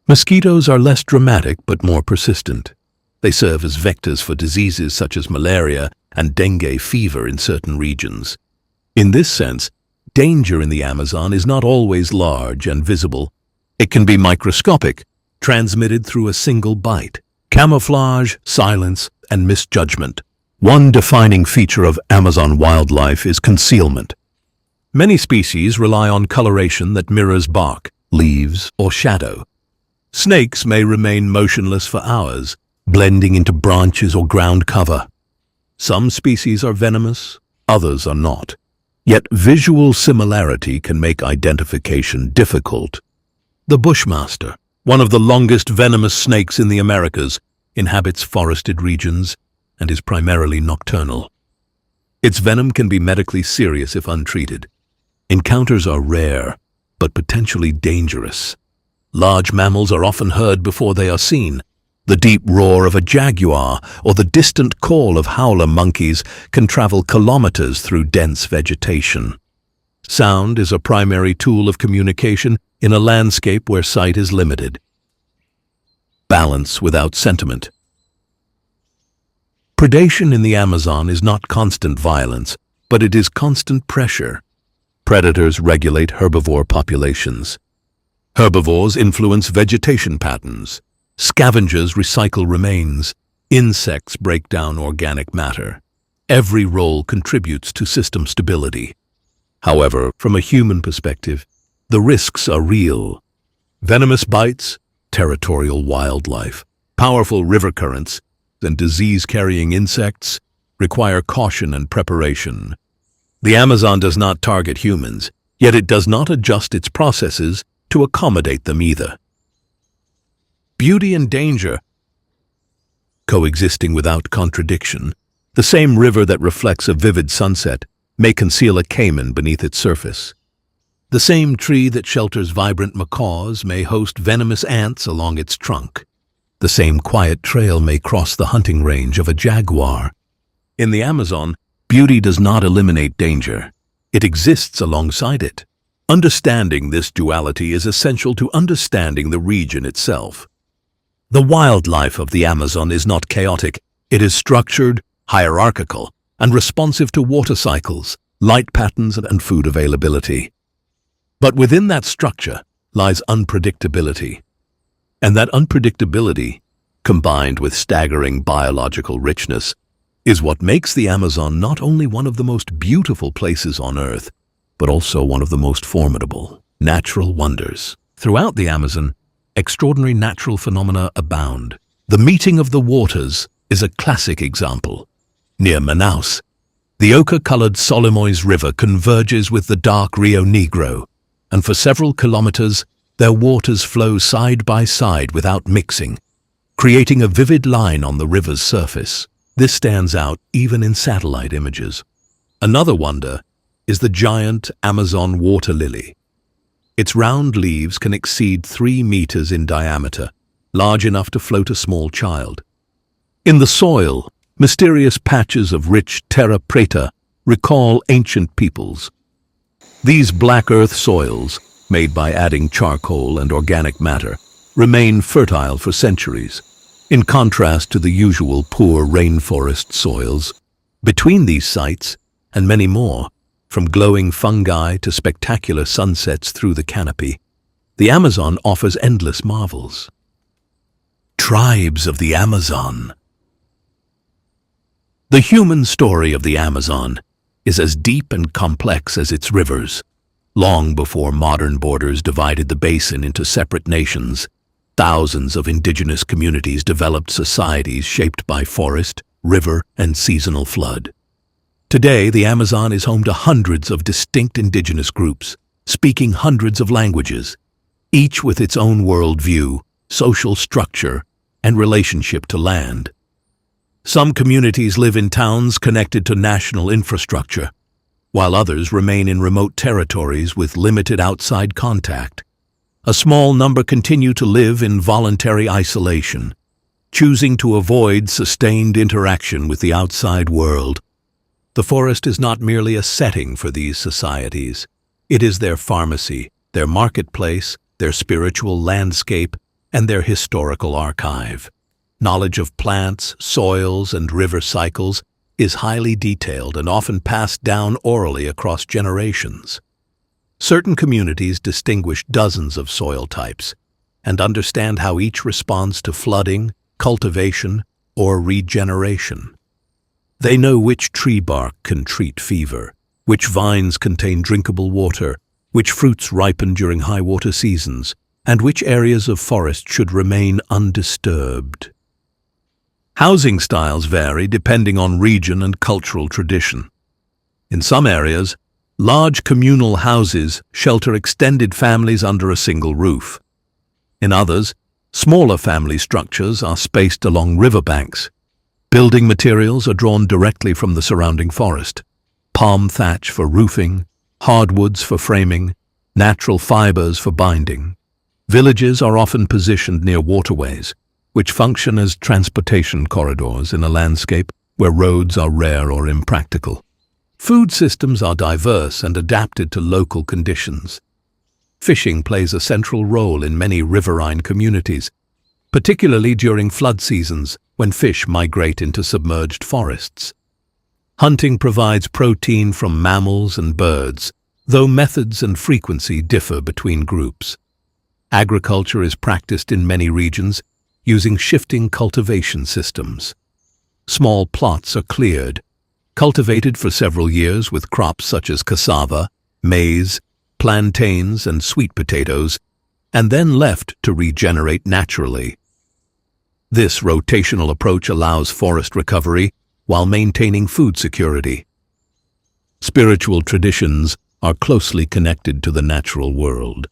Mosquitoes are less dramatic but more persistent. They serve as vectors for diseases such as malaria and dengue fever in certain regions. In this sense, danger in the Amazon is not always large and visible. It can be microscopic, transmitted through a single bite. Camouflage, silence, and misjudgment. One defining feature of Amazon wildlife is concealment. Many species rely on coloration that mirrors bark, leaves, or shadow. Snakes may remain motionless for hours, blending into branches or ground cover. Some species are venomous, others are not. Yet visual similarity can make identification difficult. The bushmaster, one of the longest venomous snakes in the Americas, inhabits forested regions and is primarily nocturnal. Its venom can be medically serious if untreated. Encounters are rare, but potentially dangerous. Large mammals are often heard before they are seen. The deep roar of a jaguar or the distant call of howler monkeys can travel kilometers through dense vegetation. Sound is a primary tool of communication in a landscape where sight is limited. Balance without sentiment. Predation in the Amazon is not constant violence, but it is constant pressure. Predators regulate herbivore populations. Herbivores influence vegetation patterns. Scavengers recycle remains. Insects break down organic matter. Every role contributes to system stability. However, from a human perspective, the risks are real. Venomous bites, territorial wildlife, powerful river currents, and disease-carrying insects require caution and preparation. The Amazon does not target humans, yet it does not adjust its processes to accommodate them either. Beauty and danger coexisting without contradiction. The same river that reflects a vivid sunset may conceal a caiman beneath its surface. The same tree that shelters vibrant macaws may host venomous ants along its trunk. The same quiet trail may cross the hunting range of a jaguar. In the Amazon, beauty does not eliminate danger. It exists alongside it. Understanding this duality is essential to understanding the region itself. The wildlife of the Amazon is not chaotic. It is structured, hierarchical, and responsive to water cycles, light patterns, and food availability. But within that structure lies unpredictability. And that unpredictability, combined with staggering biological richness, is what makes the Amazon not only one of the most beautiful places on Earth, but also one of the most formidable natural wonders. Throughout the Amazon, extraordinary natural phenomena abound. The meeting of the waters is a classic example. Near Manaus, the ochre-colored Solimões River converges with the dark Rio Negro, and for several kilometers, their waters flow side by side without mixing, creating a vivid line on the river's surface. This stands out even in satellite images. Another wonder is the giant Amazon water lily. Its round leaves can exceed 3 meters in diameter, large enough to float a small child. In the soil, mysterious patches of rich terra preta recall ancient peoples. These black earth soils, made by adding charcoal and organic matter, remain fertile for centuries, in contrast to the usual poor rainforest soils. Between these sites, and many more, from glowing fungi to spectacular sunsets through the canopy, the Amazon offers endless marvels. Tribes of the Amazon. The human story of the Amazon is as deep and complex as its rivers. Long before modern borders divided the basin into separate nations, thousands of indigenous communities developed societies shaped by forest, river, and seasonal flood. Today, the Amazon is home to hundreds of distinct indigenous groups, speaking hundreds of languages, each with its own worldview, social structure, and relationship to land. Some communities live in towns connected to national infrastructure, while others remain in remote territories with limited outside contact. A small number continue to live in voluntary isolation, choosing to avoid sustained interaction with the outside world. The forest is not merely a setting for these societies. It is their pharmacy, their marketplace, their spiritual landscape, and their historical archive. Knowledge of plants, soils, and river cycles is highly detailed and often passed down orally across generations. Certain communities distinguish dozens of soil types and understand how each responds to flooding, cultivation, or regeneration. They know which tree bark can treat fever, which vines contain drinkable water, which fruits ripen during high water seasons, and which areas of forest should remain undisturbed. Housing styles vary depending on region and cultural tradition. In some areas, large communal houses shelter extended families under a single roof. In others, smaller family structures are spaced along riverbanks. Building materials are drawn directly from the surrounding forest. Palm thatch for roofing, hardwoods for framing, natural fibers for binding. Villages are often positioned near waterways, which function as transportation corridors in a landscape where roads are rare or impractical. Food systems are diverse and adapted to local conditions. Fishing plays a central role in many riverine communities, particularly during flood seasons when fish migrate into submerged forests. Hunting provides protein from mammals and birds, though methods and frequency differ between groups. Agriculture is practiced in many regions, using shifting cultivation systems. Small plots are cleared, cultivated for several years with crops such as cassava, maize, plantains, and sweet potatoes, and then left to regenerate naturally. This rotational approach allows forest recovery while maintaining food security. Spiritual traditions are closely connected to the natural world.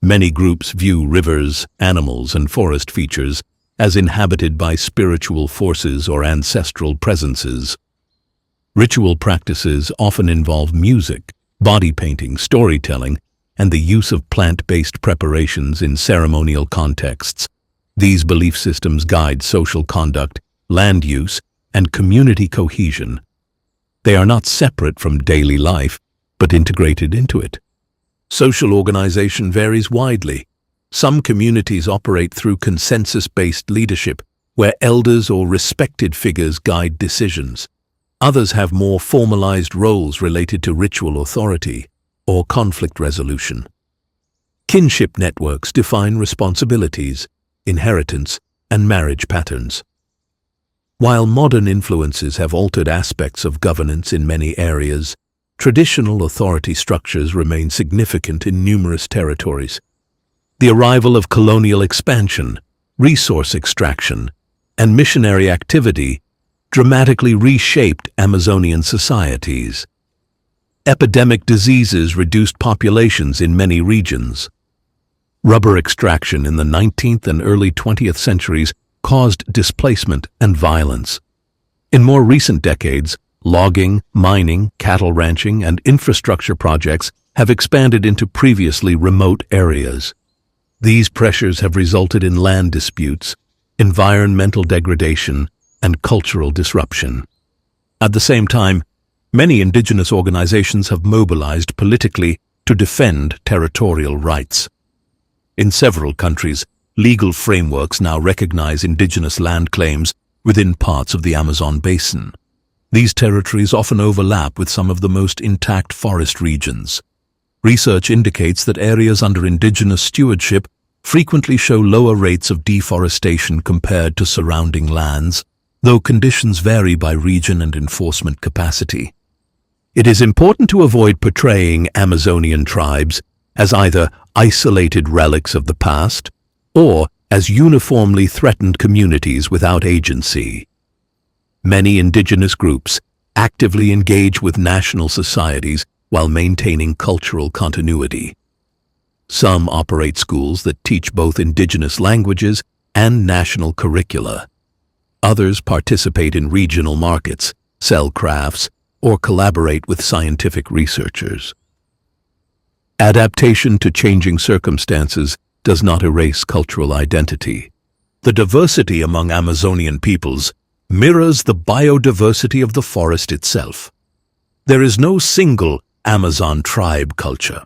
Many groups view rivers, animals, and forest features as inhabited by spiritual forces or ancestral presences. Ritual practices often involve music, body painting, storytelling, and the use of plant-based preparations in ceremonial contexts. These belief systems guide social conduct, land use, and community cohesion. They are not separate from daily life, but integrated into it. Social organization varies widely. Some communities operate through consensus-based leadership, where elders or respected figures guide decisions. Others have more formalized roles related to ritual authority or conflict resolution. Kinship networks define responsibilities, inheritance, and marriage patterns. While modern influences have altered aspects of governance in many areas, traditional authority structures remain significant in numerous territories. The arrival of colonial expansion, resource extraction, and missionary activity dramatically reshaped Amazonian societies. Epidemic diseases reduced populations in many regions. Rubber extraction in the 19th and early 20th centuries caused displacement and violence. In more recent decades, Logging, mining, cattle ranching, and infrastructure projects have expanded into previously remote areas. These pressures have resulted in land disputes, environmental degradation, and cultural disruption. At the same time, many indigenous organizations have mobilized politically to defend territorial rights. In several countries, legal frameworks now recognize indigenous land claims within parts of the Amazon basin. These territories often overlap with some of the most intact forest regions. Research indicates that areas under indigenous stewardship frequently show lower rates of deforestation compared to surrounding lands, though conditions vary by region and enforcement capacity. It is important to avoid portraying Amazonian tribes as either isolated relics of the past or as uniformly threatened communities without agency. Many indigenous groups actively engage with national societies while maintaining cultural continuity. Some operate schools that teach both indigenous languages and national curricula. Others participate in regional markets, sell crafts, or collaborate with scientific researchers. Adaptation to changing circumstances does not erase cultural identity. The diversity among Amazonian peoples mirrors the biodiversity of the forest itself. There is no single Amazon tribe culture.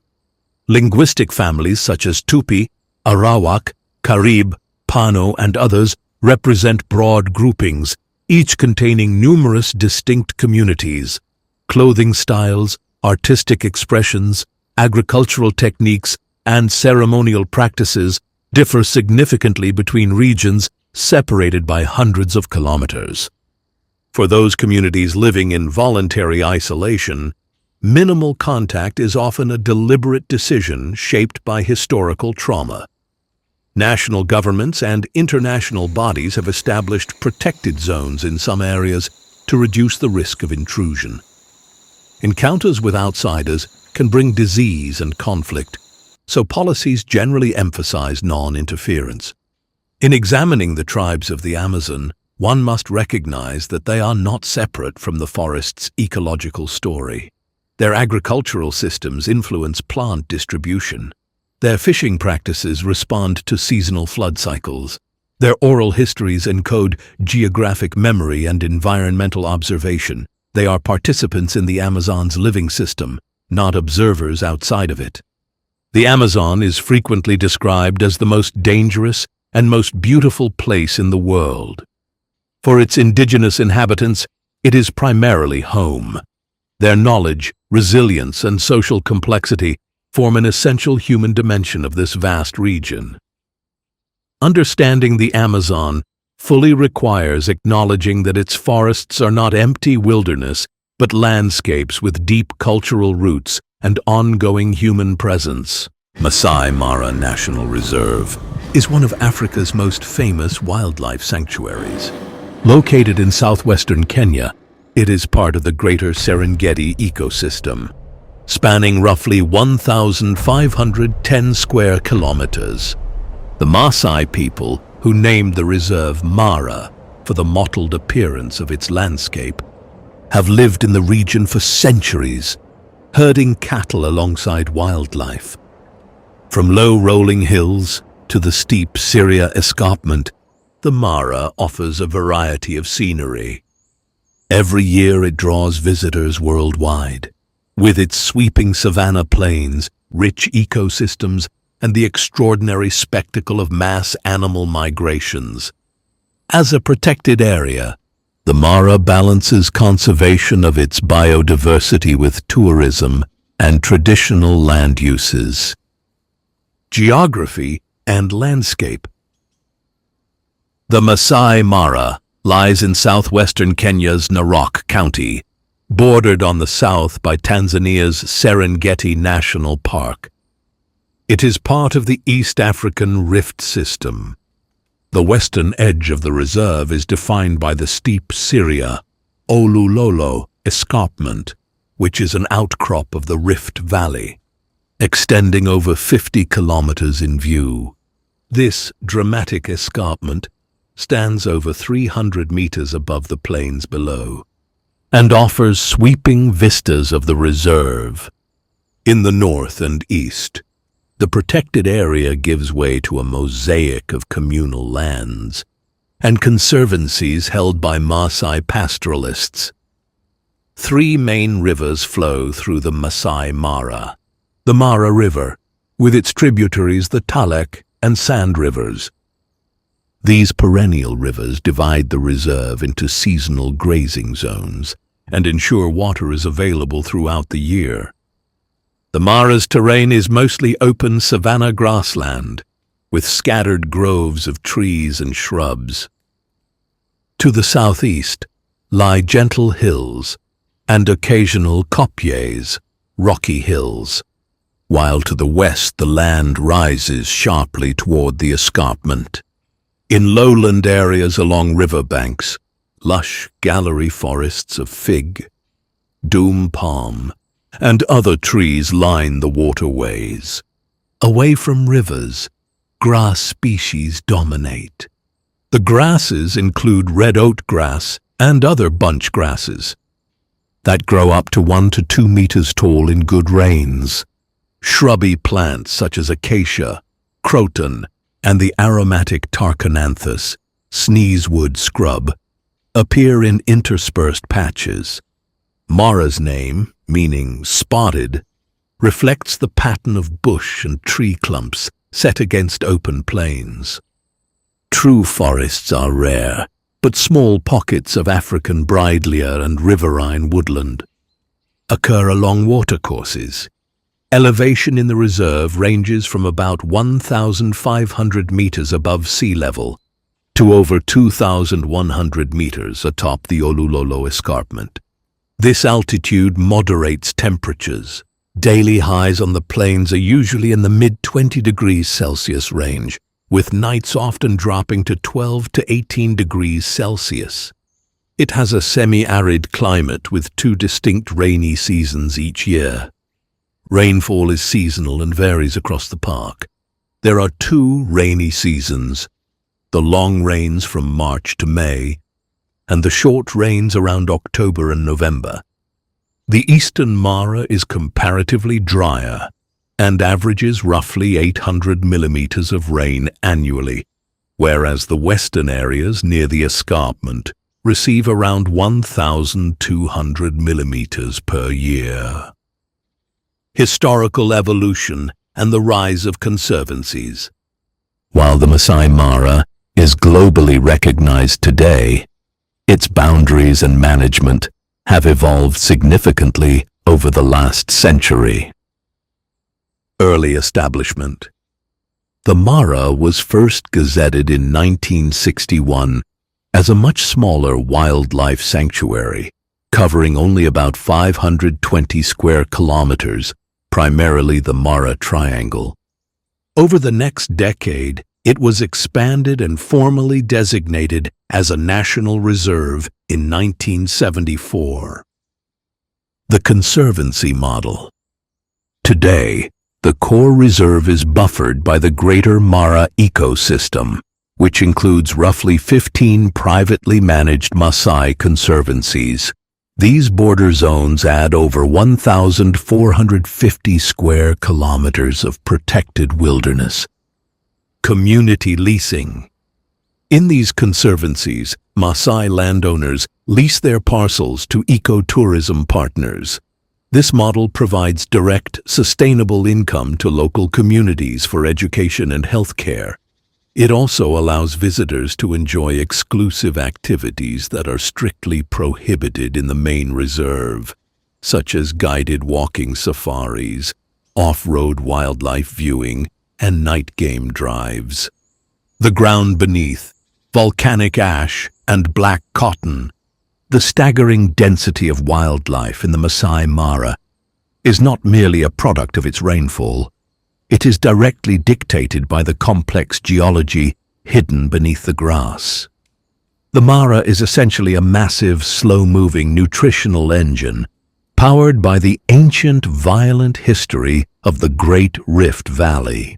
Linguistic families such as Tupi, Arawak, Carib, Pano, and others represent broad groupings, each containing numerous distinct communities. Clothing styles, artistic expressions, agricultural techniques, and ceremonial practices differ significantly between regions separated by hundreds of kilometers. For those communities living in voluntary isolation, minimal contact is often a deliberate decision shaped by historical trauma. National governments and international bodies have established protected zones in some areas to reduce the risk of intrusion. Encounters with outsiders can bring disease and conflict, so policies generally emphasize non-interference. In examining the tribes of the Amazon, one must recognize that they are not separate from the forest's ecological story. Their agricultural systems influence plant distribution. Their fishing practices respond to seasonal flood cycles. Their oral histories encode geographic memory and environmental observation. They are participants in the Amazon's living system, not observers outside of it. The Amazon is frequently described as the most dangerous and most beautiful place in the world. For its indigenous inhabitants, it is primarily home. Their knowledge, resilience, and social complexity form an essential human dimension of this vast region. Understanding the Amazon fully requires acknowledging that its forests are not empty wilderness, but landscapes with deep cultural roots and ongoing human presence. Masai Mara National Reserve is one of Africa's most famous wildlife sanctuaries. Located in southwestern Kenya, it is part of the Greater Serengeti ecosystem, spanning roughly 1,510 square kilometers. The Maasai people, who named the reserve Mara for the mottled appearance of its landscape, have lived in the region for centuries, herding cattle alongside wildlife. From low rolling hills to the steep Syria escarpment, the Mara offers a variety of scenery. Every year it draws visitors worldwide. With its sweeping savanna plains, rich ecosystems, and the extraordinary spectacle of mass animal migrations. As a protected area, the Mara balances conservation of its biodiversity with tourism and traditional land uses. Geography and landscape. The Masai Mara lies in southwestern Kenya's Narok County, bordered on the south by Tanzania's Serengeti National Park. It is part of the East African Rift System. The western edge of the reserve is defined by the steep Syria Olulolo escarpment, which is an outcrop of the Rift Valley, extending over 50 kilometers in view. This dramatic escarpment stands over 300 meters above the plains below. and offers sweeping vistas of the reserve. In the north and east, the protected area gives way to a mosaic of communal lands and conservancies held by Maasai pastoralists. 3 main rivers flow through the Masai Mara. The Mara River, with its tributaries the Talek and Sand rivers. These perennial rivers divide the reserve into seasonal grazing zones and ensure water is available throughout the year. The Mara's terrain is mostly open savanna grassland, with scattered groves of trees and shrubs. To the southeast lie gentle hills and occasional kopjes, rocky hills, while to the west the land rises sharply toward the escarpment. In lowland areas along riverbanks, lush gallery forests of fig, doom palm, and other trees line the waterways. Away from rivers, grass species dominate. The grasses include red oat grass and other bunch grasses that grow up to 1 to 2 meters tall in good rains. Shrubby plants such as acacia, croton, and the aromatic tarchonanthus, sneezewood scrub, appear in interspersed patches. Mara's name, meaning spotted, reflects the pattern of bush and tree clumps set against open plains. True forests are rare, but small pockets of African bridlear and riverine woodland occur along watercourses. Elevation in the reserve ranges from about 1,500 meters above sea level to over 2,100 meters atop the Olulolo escarpment. This altitude moderates temperatures. Daily highs on the plains are usually in the mid-20 degrees Celsius range, with nights often dropping to 12 to 18 degrees Celsius. It has a semi-arid climate with 2 distinct rainy seasons each year. Rainfall is seasonal and varies across the park. There are 2 rainy seasons, the long rains from March to May, and the short rains around October and November. The eastern Mara is comparatively drier and averages roughly 800 millimeters of rain annually, whereas the western areas near the escarpment receive around 1,200 millimeters per year. Historical evolution and the rise of conservancies. While the Masai Mara is globally recognized today, its boundaries and management have evolved significantly over the last century. Early establishment. The Mara was first gazetted in 1961 as a much smaller wildlife sanctuary, covering only about 520 square kilometers, primarily the Mara Triangle. Over the next decade, it was expanded and formally designated as a national reserve in 1974. The Conservancy Model. Today, the core reserve is buffered by the Greater Mara ecosystem, which includes roughly 15 privately managed Maasai conservancies. These border zones add over 1,450 square kilometers of protected wilderness. Community leasing. In these conservancies, Maasai landowners lease their parcels to ecotourism partners. This model provides direct, sustainable income to local communities for education and health care. It also allows visitors to enjoy exclusive activities that are strictly prohibited in the main reserve, such as guided walking safaris, off-road wildlife viewing, and night game drives. The ground beneath, volcanic ash, and black cotton. The staggering density of wildlife in the Masai Mara is not merely a product of its rainfall. It is directly dictated by the complex geology hidden beneath the grass. The Mara is essentially a massive, slow-moving nutritional engine powered by the ancient, violent history of the Great Rift Valley.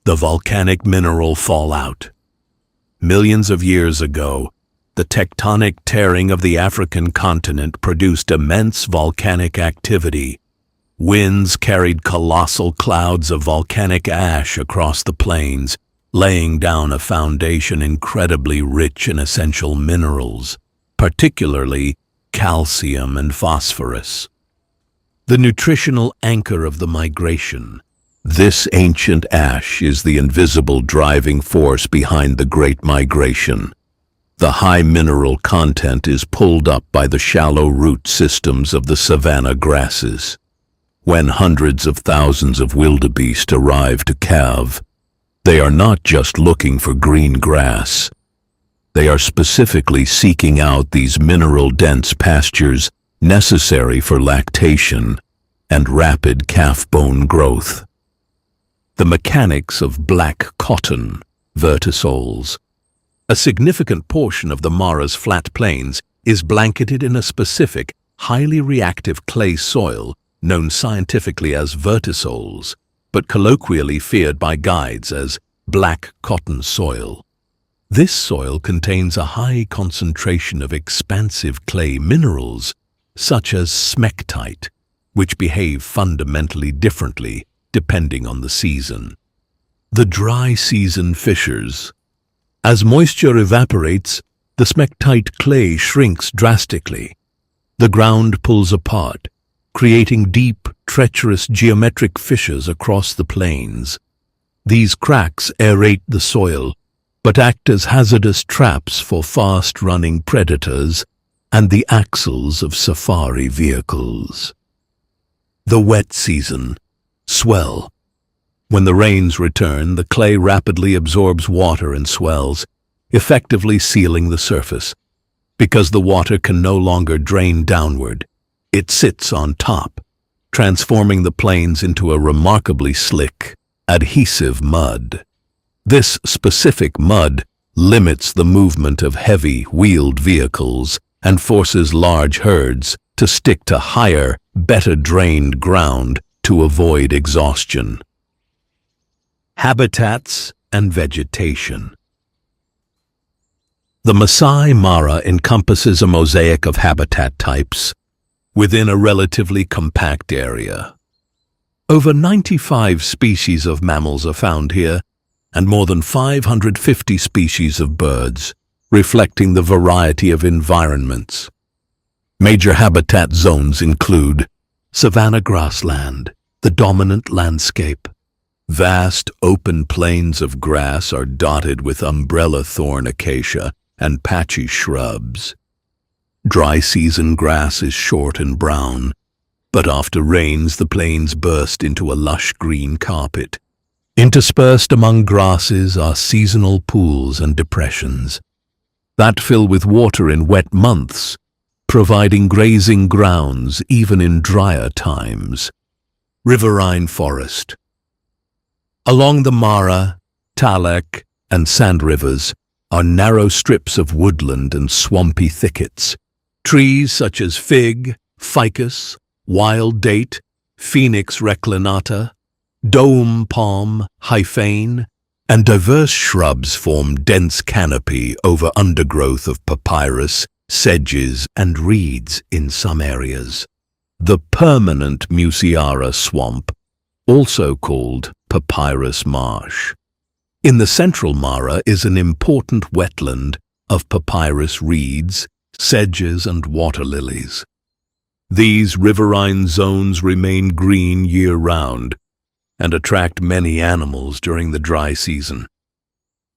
The volcanic mineral fallout. Millions of years ago, The tectonic tearing of the African continent produced immense volcanic activity. Winds carried colossal clouds of volcanic ash across the plains, laying down a foundation incredibly rich in essential minerals, particularly calcium and phosphorus. The nutritional anchor of the migration. This ancient ash is the invisible driving force behind the Great Migration. The high mineral content is pulled up by the shallow root systems of the savanna grasses. When hundreds of thousands of wildebeest arrive to calve, they are not just looking for green grass. They are specifically seeking out these mineral-dense pastures necessary for lactation and rapid calf bone growth. The mechanics of black cotton, vertisols. A significant portion of the Mara's flat plains is blanketed in a specific, highly reactive clay soil known scientifically as vertisols, but colloquially feared by guides as black cotton soil. This soil contains a high concentration of expansive clay minerals, such as smectite, which behave fundamentally differently depending on the season. The dry season fissures. As moisture evaporates, the smectite clay shrinks drastically. The ground pulls apart, creating deep, treacherous geometric fissures across the plains. These cracks aerate the soil, but act as hazardous traps for fast-running predators and the axles of safari vehicles. The wet season. Swell. When the rains return, the clay rapidly absorbs water and swells, effectively sealing the surface. Because the water can no longer drain downward, it sits on top, transforming the plains into a remarkably slick, adhesive mud. This specific mud limits the movement of heavy, wheeled vehicles and forces large herds to stick to higher, better drained ground to avoid exhaustion. Habitats and vegetation. The Masai Mara encompasses a mosaic of habitat types within a relatively compact area. Over 95 species of mammals are found here, and more than 550 species of birds, reflecting the variety of environments. Major habitat zones include savanna grassland, the dominant landscape. Vast open plains of grass are dotted with umbrella thorn acacia and patchy shrubs. Dry season grass is short and brown, but after rains the plains burst into a lush green carpet. Interspersed among grasses are seasonal pools and depressions that fill with water in wet months, providing grazing grounds even in drier times. Riverine forest. Along the Mara, Talek, and Sand rivers are narrow strips of woodland and swampy thickets. Trees such as fig, ficus, wild date, Phoenix reclinata, dome palm, hyphane, and diverse shrubs form dense canopy over undergrowth of papyrus, sedges, and reeds in some areas. The permanent Musiara swamp, also called papyrus marsh. In the central Mara is an important wetland of papyrus reeds, sedges, and water lilies. These riverine zones remain green year-round and attract many animals during the dry season.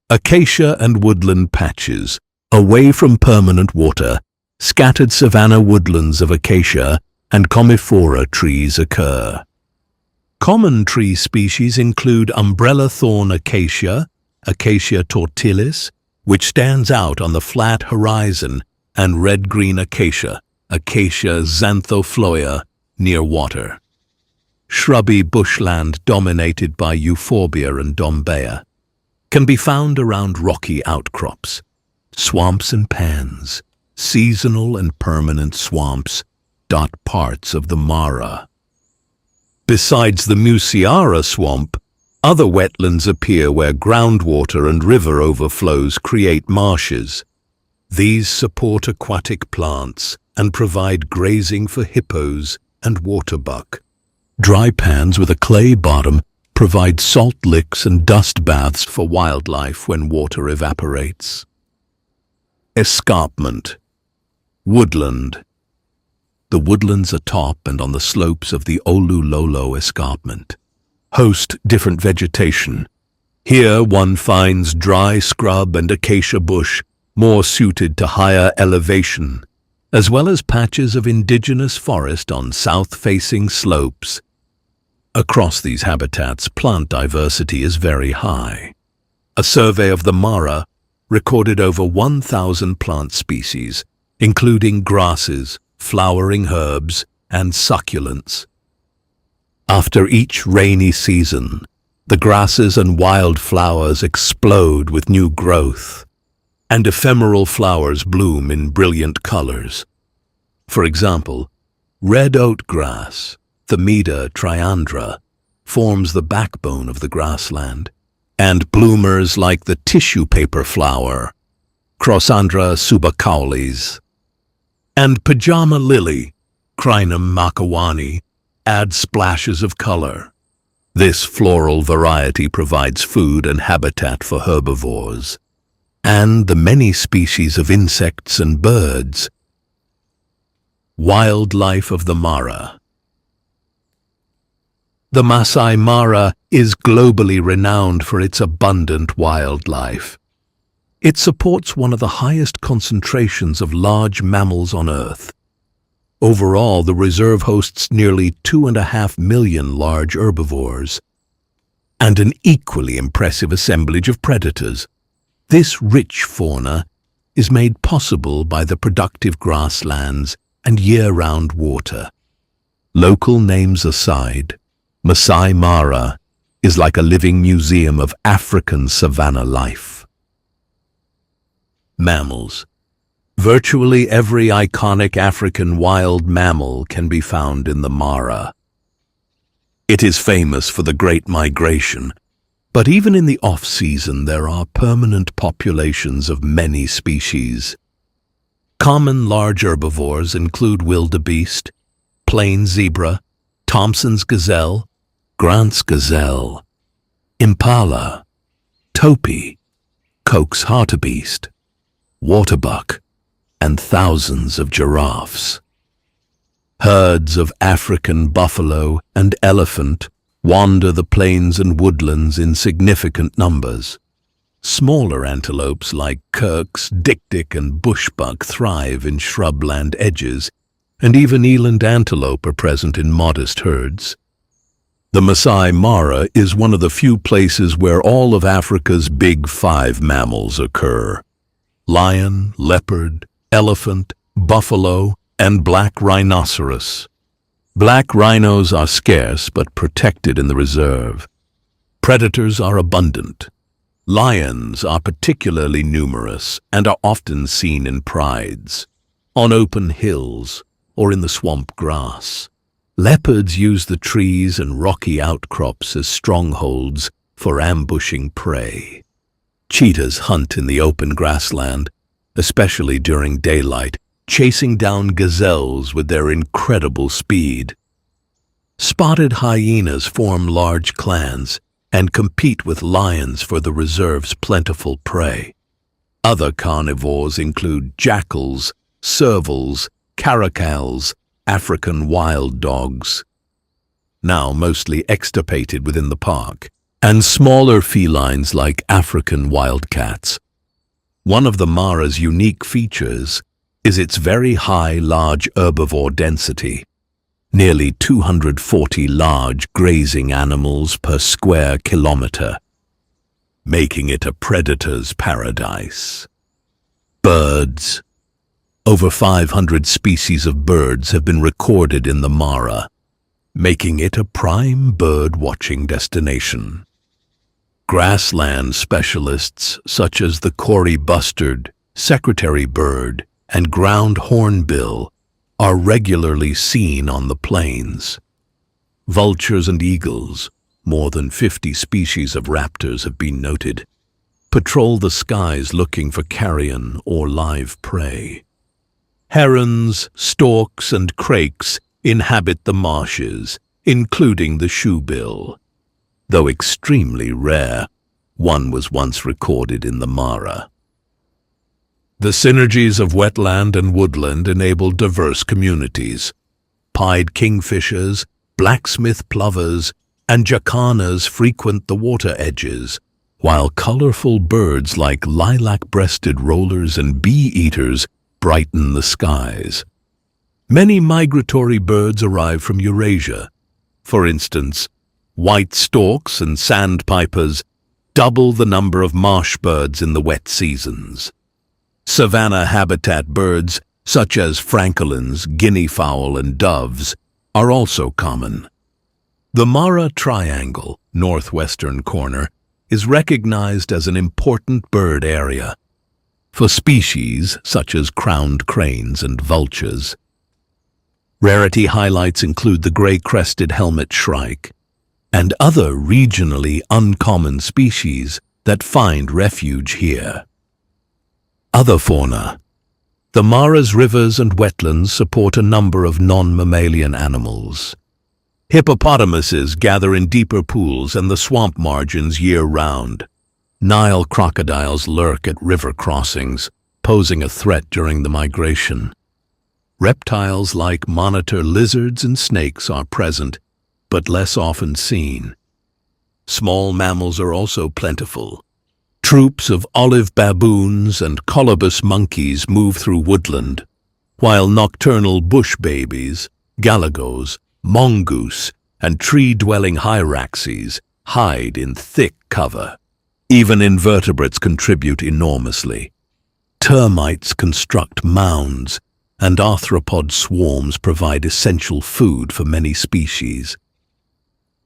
Acacia and woodland patches, away from permanent water, scattered savanna woodlands of acacia and commiphora trees occur. Common tree species include umbrella thorn acacia, Acacia tortilis, which stands out on the flat horizon, and red-green acacia, Acacia xanthoploia, near water. Shrubby bushland dominated by euphorbia and dombea can be found around rocky outcrops. Swamps and pans, seasonal and permanent swamps, dot parts of the Mara. Besides the Musiara swamp, other wetlands appear where groundwater and river overflows create marshes. These support aquatic plants and provide grazing for hippos and waterbuck. Dry pans with a clay bottom provide salt licks and dust baths for wildlife when water evaporates. Escarpment. Woodland. The woodlands atop and on the slopes of the Olulolo Escarpment host different vegetation. Here one finds dry scrub and acacia bush more suited to higher elevation, as well as patches of indigenous forest on south-facing slopes. Across these habitats, plant diversity is very high. A survey of the Mara recorded over 1,000 plant species, including grasses, flowering herbs, and succulents. After each rainy season, the grasses and wildflowers explode with new growth, and ephemeral flowers bloom in brilliant colors. For example, red oatgrass, Themeda triandra, forms the backbone of the grassland, and bloomers like the tissue paper flower, Crossandra subacaulis, and pajama lily, Crinum makawani, add splashes of color. This floral variety provides food and habitat for herbivores, and the many species of insects and birds. Wildlife of the Mara. The Masai Mara is globally renowned for its abundant wildlife. It supports one of the highest concentrations of large mammals on Earth. Overall, the reserve hosts nearly 2.5 million large herbivores and an equally impressive assemblage of predators. This rich fauna is made possible by the productive grasslands and year-round water. Local names aside, Masai Mara is like a living museum of African savanna life. Mammals. Virtually every iconic African wild mammal can be found in the Mara. It is famous for the Great Migration, but even in the off-season there are permanent populations of many species. Common large herbivores include wildebeest, plain zebra, Thompson's gazelle, Grant's gazelle, impala, topi, Koch's hartebeest, waterbuck, and thousands of giraffes. Herds of African buffalo and elephant wander the plains and woodlands in significant numbers. Smaller antelopes like Kirk's, dik-dik, and bushbuck thrive in shrubland edges, and even eland antelope are present in modest herds. The Masai Mara is one of the few places where all of Africa's big five mammals occur: lion, leopard, elephant, buffalo, and black rhinoceros. Black rhinos are scarce but protected in the reserve. Predators are abundant. Lions are particularly numerous and are often seen in prides, on open hills, or in the swamp grass. Leopards use the trees and rocky outcrops as strongholds for ambushing prey. Cheetahs hunt in the open grassland, especially during daylight, chasing down gazelles with their incredible speed. Spotted hyenas form large clans and compete with lions for the reserve's plentiful prey. Other carnivores include jackals, servals, caracals, African wild dogs, now mostly extirpated within the park, and smaller felines like African wildcats. One of the Mara's unique features is its very high large herbivore density, nearly 240 large grazing animals per square kilometer, making it a predator's paradise. Birds. Over 500 species of birds have been recorded in the Mara, making it a prime bird-watching destination. Grassland specialists such as the Kori bustard, secretary bird, and ground hornbill are regularly seen on the plains. Vultures and eagles, more than 50 species of raptors have been noted, patrol the skies looking for carrion or live prey. Herons, storks, and krakes inhabit the marshes, including the shoebill. Though extremely rare, one was once recorded in the Mara. The synergies of wetland and woodland enable diverse communities. Pied kingfishers, blacksmith plovers, and jacanas frequent the water edges, while colorful birds like lilac-breasted rollers and bee-eaters brighten the skies. Many migratory birds arrive from Eurasia. For instance, white storks and sandpipers double the number of marsh birds in the wet seasons. Savanna habitat birds, such as francolins, guinea fowl, and doves, are also common. The Mara Triangle, northwestern corner, is recognized as an important bird area for species such as crowned cranes and vultures. Rarity highlights include the gray-crested helmet shrike and other regionally uncommon species that find refuge here. Other fauna. The Mara's rivers and wetlands support a number of non-mammalian animals. Hippopotamuses gather in deeper pools and the swamp margins year-round. Nile crocodiles lurk at river crossings, posing a threat during the migration. Reptiles like monitor lizards and snakes are present, but less often seen. Small mammals are also plentiful. Troops of olive baboons and colobus monkeys move through woodland, while nocturnal bush babies, galagos, mongoose, and tree-dwelling hyraxes hide in thick cover. Even invertebrates contribute enormously. Termites construct mounds, and arthropod swarms provide essential food for many species.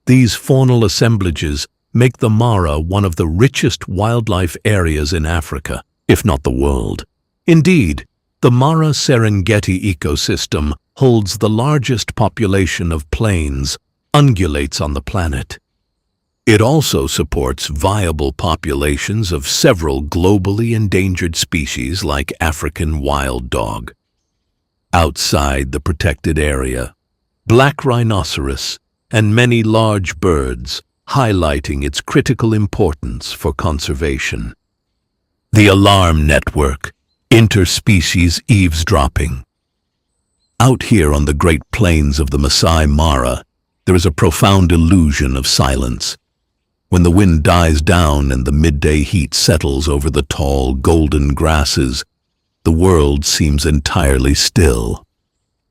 These faunal assemblages make the Mara one of the richest wildlife areas in Africa, if not the world. Indeed, the Mara Serengeti ecosystem holds the largest population of plains, ungulates on the planet. It also supports viable populations of several globally endangered species like African wild dog. Outside the protected area, black rhinoceros and many large birds, highlighting its critical importance for conservation. The alarm network, interspecies eavesdropping. Out here on the Great Plains of the Masai Mara, there is a profound illusion of silence. When the wind dies down and the midday heat settles over the tall, golden grasses, the world seems entirely still.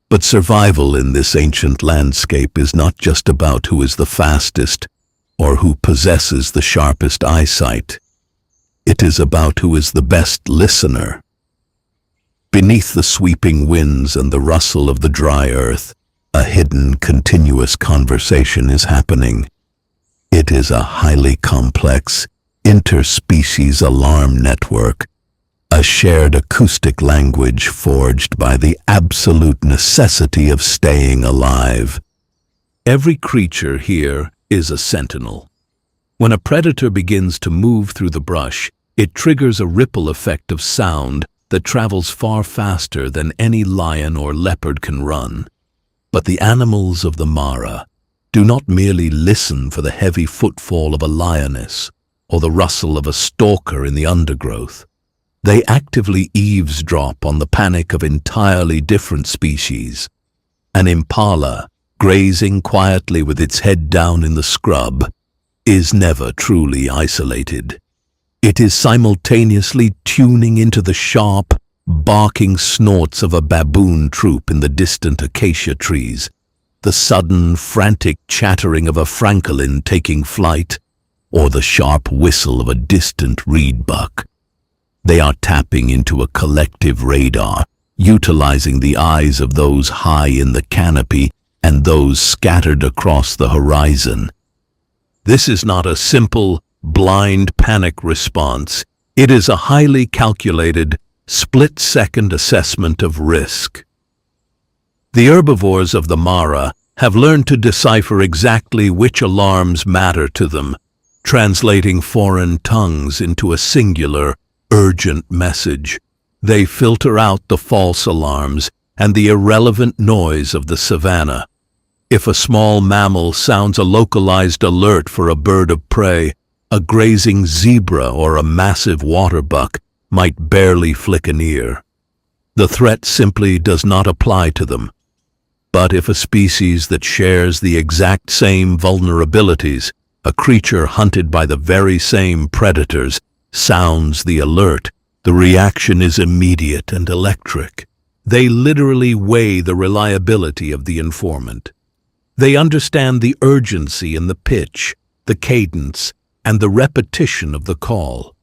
But survival in this ancient landscape is not just about who is the fastest or who possesses the sharpest eyesight. It is about who is the best listener. Beneath the sweeping winds and the rustle of the dry earth, a hidden, continuous conversation is happening. It is a highly complex, interspecies alarm network, a shared acoustic language forged by the absolute necessity of staying alive. Every creature here is a sentinel. When a predator begins to move through the brush, it triggers a ripple effect of sound that travels far faster than any lion or leopard can run. But the animals of the Mara do not merely listen for the heavy footfall of a lioness or the rustle of a stalker in the undergrowth. They actively eavesdrop on the panic of entirely different species. An impala, grazing quietly with its head down in the scrub, is never truly isolated. It is simultaneously tuning into the sharp, barking snorts of a baboon troop in the distant acacia trees, the sudden, frantic chattering of a francolin taking flight, or the sharp whistle of a distant reedbuck. They are tapping into a collective radar, utilizing the eyes of those high in the canopy and those scattered across the horizon. This is not a simple, blind panic response. It is a highly calculated, split-second assessment of risk. The herbivores of the Mara have learned to decipher exactly which alarms matter to them, translating foreign tongues into a singular, urgent message. They filter out the false alarms and the irrelevant noise of the savannah. If a small mammal sounds a localized alert for a bird of prey, a grazing zebra or a massive waterbuck might barely flick an ear. The threat simply does not apply to them. But if a species that shares the exact same vulnerabilities, a creature hunted by the very same predators, sounds the alert, the reaction is immediate and electric. They literally weigh the reliability of the informant. They understand the urgency in the pitch, the cadence, and the repetition of the call.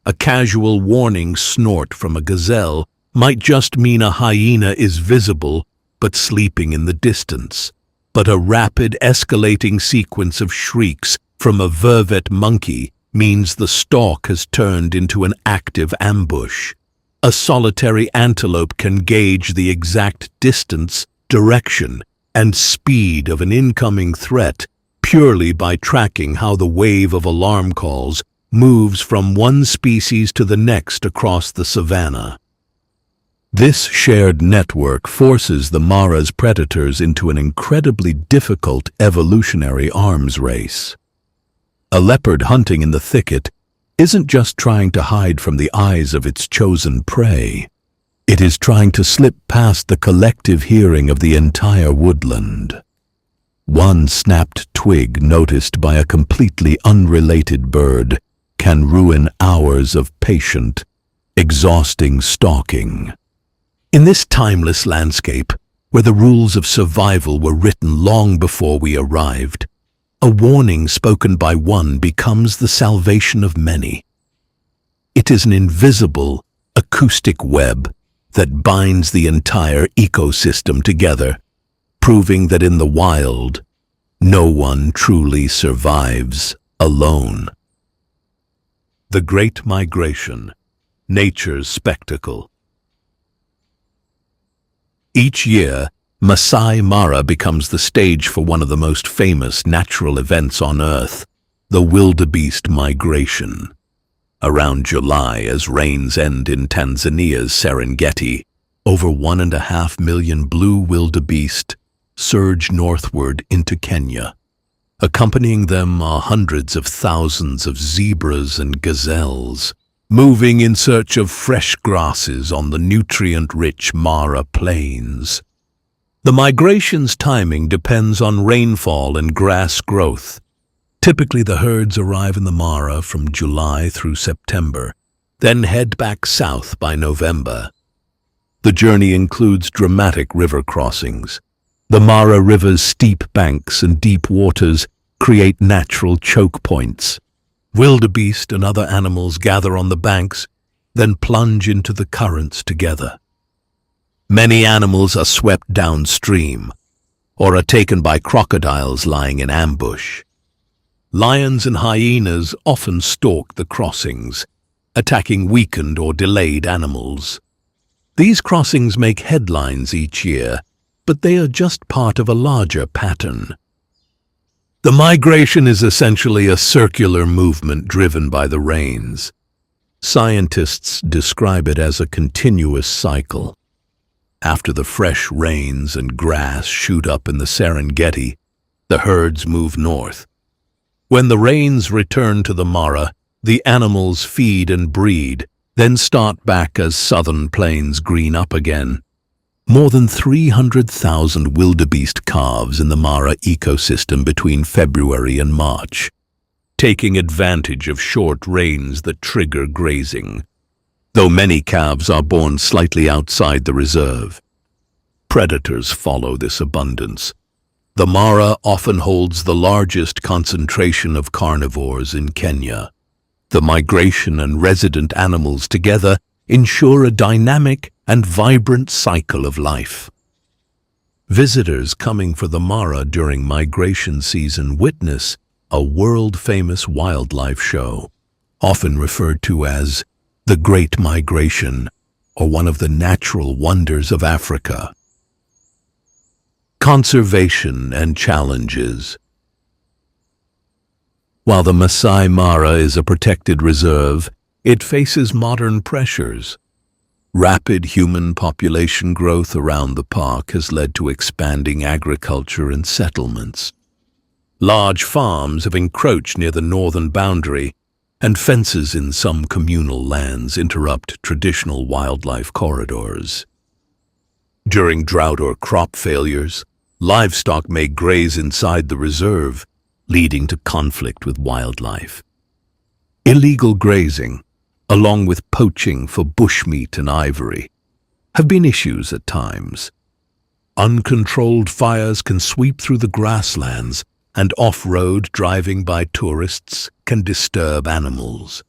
A casual warning snort from a gazelle might just mean a hyena is visible but sleeping in the distance. But a rapid escalating sequence of shrieks from a vervet monkey means the stalk has turned into an active ambush. A solitary antelope can gauge the exact distance, direction, and speed of an incoming threat purely by tracking how the wave of alarm calls moves from one species to the next across the savannah. This shared network forces the mara's predators into an incredibly difficult evolutionary arms race. A leopard hunting in the thicket isn't just trying to hide from the eyes of its chosen prey. It is trying to slip past the collective hearing of the entire woodland. One snapped twig noticed by a completely unrelated bird can ruin hours of patient, exhausting stalking. In this timeless landscape, where the rules of survival were written long before we arrived, a warning spoken by one becomes the salvation of many. It is an invisible, acoustic web that binds the entire ecosystem together, proving that in the wild, no one truly survives alone. The Great Migration, nature's spectacle. Each year, Masai Mara becomes the stage for one of the most famous natural events on Earth, the wildebeest migration. Around July, as rains end in Tanzania's Serengeti, over 1.5 million blue wildebeest surge northward into Kenya. Accompanying them are hundreds of thousands of zebras and gazelles, moving in search of fresh grasses on the nutrient-rich Mara plains. The migration's timing depends on rainfall and grass growth. Typically, the herds arrive in the Mara from July through September, then head back south by November. The journey includes dramatic river crossings. The Mara River's steep banks and deep waters create natural choke points. Wildebeest and other animals gather on the banks, then plunge into the currents together. Many animals are swept downstream, or are taken by crocodiles lying in ambush. Lions and hyenas often stalk the crossings, attacking weakened or delayed animals. These crossings make headlines each year, but they are just part of a larger pattern. The migration is essentially a circular movement driven by the rains. Scientists describe it as a continuous cycle. After the fresh rains and grass shoot up in the Serengeti, the herds move north. When the rains return to the Mara, the animals feed and breed, then start back as southern plains green up again. More than 300,000 wildebeest calves in the Mara ecosystem between February and March, taking advantage of short rains that trigger grazing. Though many calves are born slightly outside the reserve, predators follow this abundance. The Mara often holds the largest concentration of carnivores in Kenya. The migration and resident animals together ensure a dynamic and vibrant cycle of life. Visitors coming for the Mara during migration season witness a world-famous wildlife show, often referred to as the Great Migration, or one of the natural wonders of Africa. Conservation and challenges. While the Masai Mara is a protected reserve, it faces modern pressures. Rapid human population growth around the park has led to expanding agriculture and settlements. Large farms have encroached near the northern boundary, and fences in some communal lands interrupt traditional wildlife corridors. During drought or crop failures, livestock may graze inside the reserve, leading to conflict with wildlife. Illegal grazing, along with poaching for bushmeat and ivory, have been issues at times. Uncontrolled fires can sweep through the grasslands, and off-road driving by tourists can disturb animals.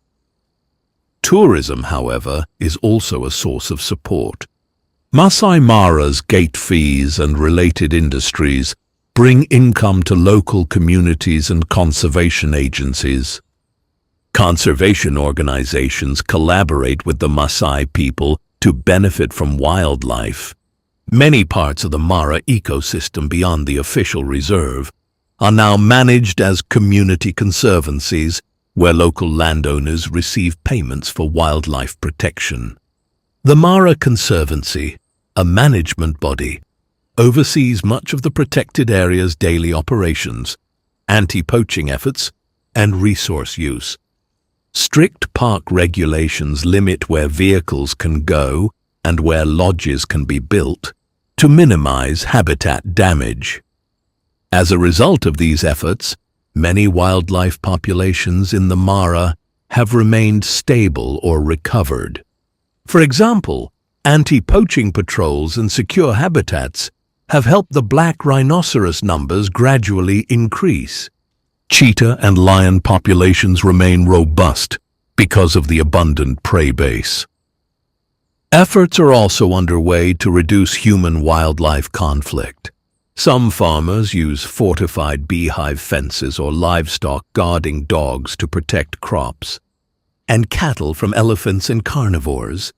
Tourism, however, is also a source of support. Masai Mara's gate fees and related industries bring income to local communities and conservation agencies. Conservation organizations collaborate with the Maasai people to benefit from wildlife. Many parts of the Mara ecosystem beyond the official reserve are now managed as community conservancies, where local landowners receive payments for wildlife protection. The Mara Conservancy, a management body, oversees much of the protected area's daily operations, anti-poaching efforts, and resource use. Strict park regulations limit where vehicles can go and where lodges can be built to minimize habitat damage. As a result of these efforts, many wildlife populations in the Mara have remained stable or recovered. For example, anti-poaching patrols and secure habitats have helped the black rhinoceros numbers gradually increase. Cheetah and lion populations remain robust because of the abundant prey base. Efforts are also underway to reduce human-wildlife conflict. Some farmers use fortified beehive fences or livestock guarding dogs to protect crops and cattle from elephants and carnivores.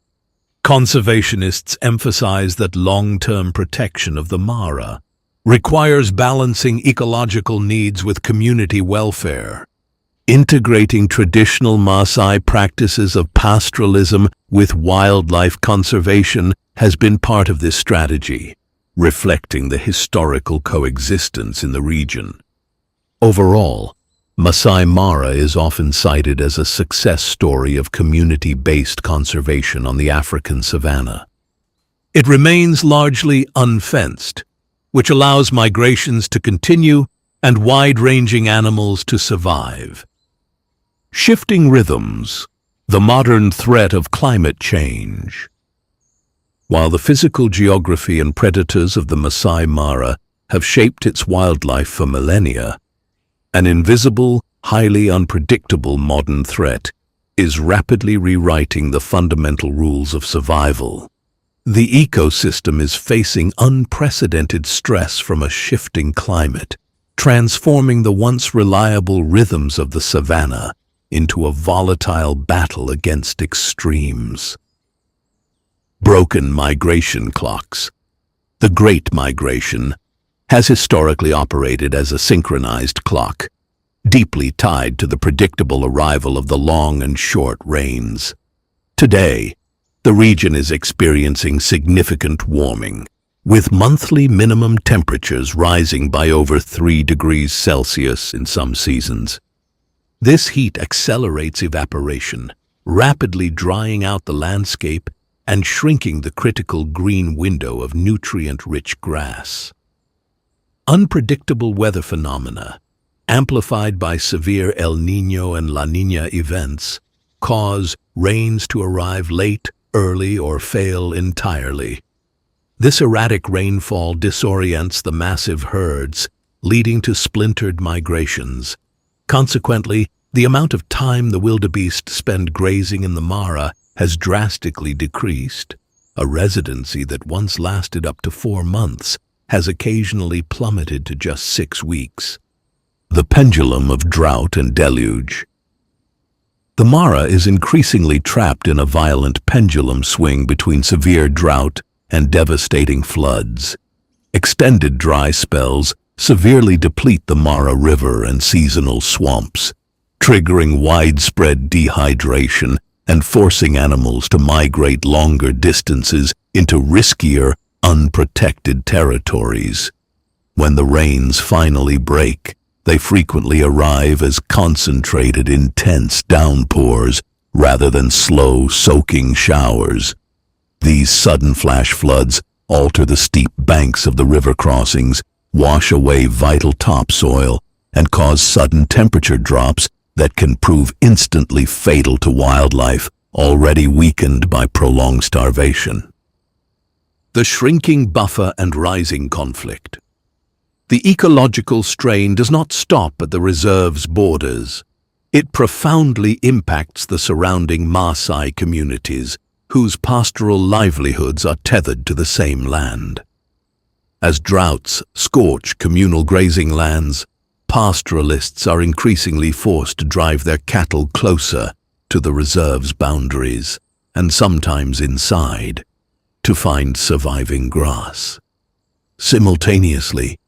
Conservationists emphasize that long-term protection of the Mara requires balancing ecological needs with community welfare. Integrating traditional Maasai practices of pastoralism with wildlife conservation has been part of this strategy, reflecting the historical coexistence in the region. Overall, Masai Mara is often cited as a success story of community-based conservation on the African savanna. It remains largely unfenced, which allows migrations to continue and wide-ranging animals to survive. Shifting rhythms, the modern threat of climate change. While the physical geography and predators of the Masai Mara have shaped its wildlife for millennia, an invisible, highly unpredictable modern threat is rapidly rewriting the fundamental rules of survival. The ecosystem is facing unprecedented stress from a shifting climate, transforming the once reliable rhythms of the savanna into a volatile battle against extremes. Broken migration clocks. The Great Migration has historically operated as a synchronized clock, deeply tied to the predictable arrival of the long and short rains. Today, the region is experiencing significant warming, with monthly minimum temperatures rising by over 3 degrees Celsius in some seasons. This heat accelerates evaporation, rapidly drying out the landscape and shrinking the critical green window of nutrient-rich grass. Unpredictable weather phenomena, amplified by severe El Niño and La Niña events, cause rains to arrive late, early, or fail entirely. This erratic rainfall disorients the massive herds, leading to splintered migrations. Consequently, the amount of time the wildebeest spend grazing in the Mara has drastically decreased. A residency that once lasted up to 4 months has occasionally plummeted to just 6 weeks. The pendulum of drought and deluge. The Mara is increasingly trapped in a violent pendulum swing between severe drought and devastating floods. Extended dry spells severely deplete the Mara River and seasonal swamps, triggering widespread dehydration and forcing animals to migrate longer distances into riskier, unprotected territories. When the rains finally break, they frequently arrive as concentrated, intense downpours rather than slow, soaking showers. These sudden flash floods alter the steep banks of the river crossings, wash away vital topsoil, and cause sudden temperature drops that can prove instantly fatal to wildlife already weakened by prolonged starvation. The shrinking buffer and rising conflict. The ecological strain does not stop at the reserve's borders. It profoundly impacts the surrounding Maasai communities, whose pastoral livelihoods are tethered to the same land. As droughts scorch communal grazing lands, pastoralists are increasingly forced to drive their cattle closer to the reserve's boundaries, and sometimes inside, to find surviving grass. Simultaneously,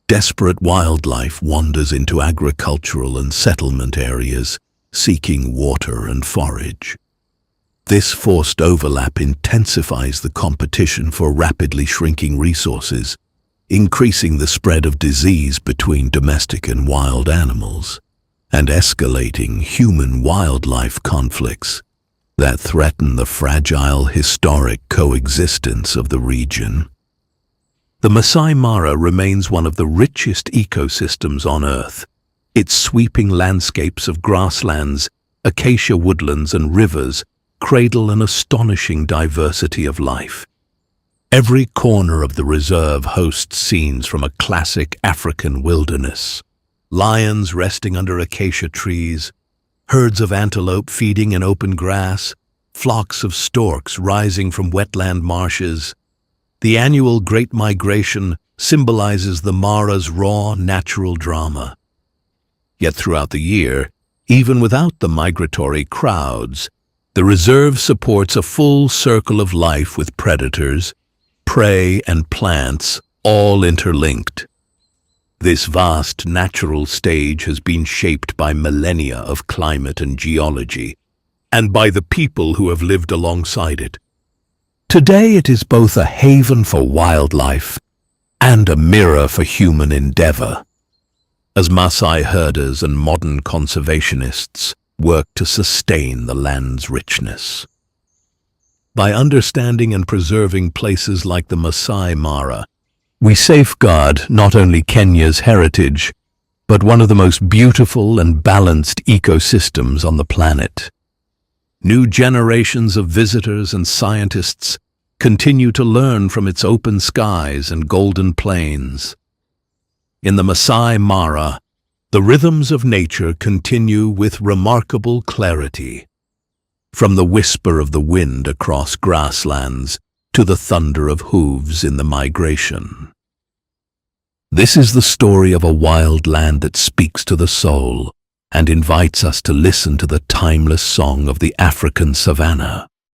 desperate wildlife wanders into agricultural and settlement areas, seeking water and forage. This forced overlap intensifies the competition for rapidly shrinking resources, increasing the spread of disease between domestic and wild animals, and escalating human-wildlife conflicts that threaten the fragile historic coexistence of the region. The Masai Mara remains one of the richest ecosystems on Earth. Its sweeping landscapes of grasslands, acacia woodlands, and rivers cradle an astonishing diversity of life. Every corner of the reserve hosts scenes from a classic African wilderness. Lions resting under acacia trees, herds of antelope feeding in open grass, flocks of storks rising from wetland marshes. The annual Great Migration symbolizes the Mara's raw, natural drama. Yet throughout the year, even without the migratory crowds, the reserve supports a full circle of life with predators, prey, and plants, all interlinked. This vast natural stage has been shaped by millennia of climate and geology, and by the people who have lived alongside it. Today it is both a haven for wildlife and a mirror for human endeavor, as Maasai herders and modern conservationists work to sustain the land's richness. By understanding and preserving places like the Masai Mara, we safeguard not only Kenya's heritage, but one of the most beautiful and balanced ecosystems on the planet. New generations of visitors and scientists continue to learn from its open skies and golden plains. In the Masai Mara, the rhythms of nature continue with remarkable clarity. From the whisper of the wind across grasslands to the thunder of hooves in the migration. This is the story of a wild land that speaks to the soul and invites us to listen to the timeless song of the African savanna.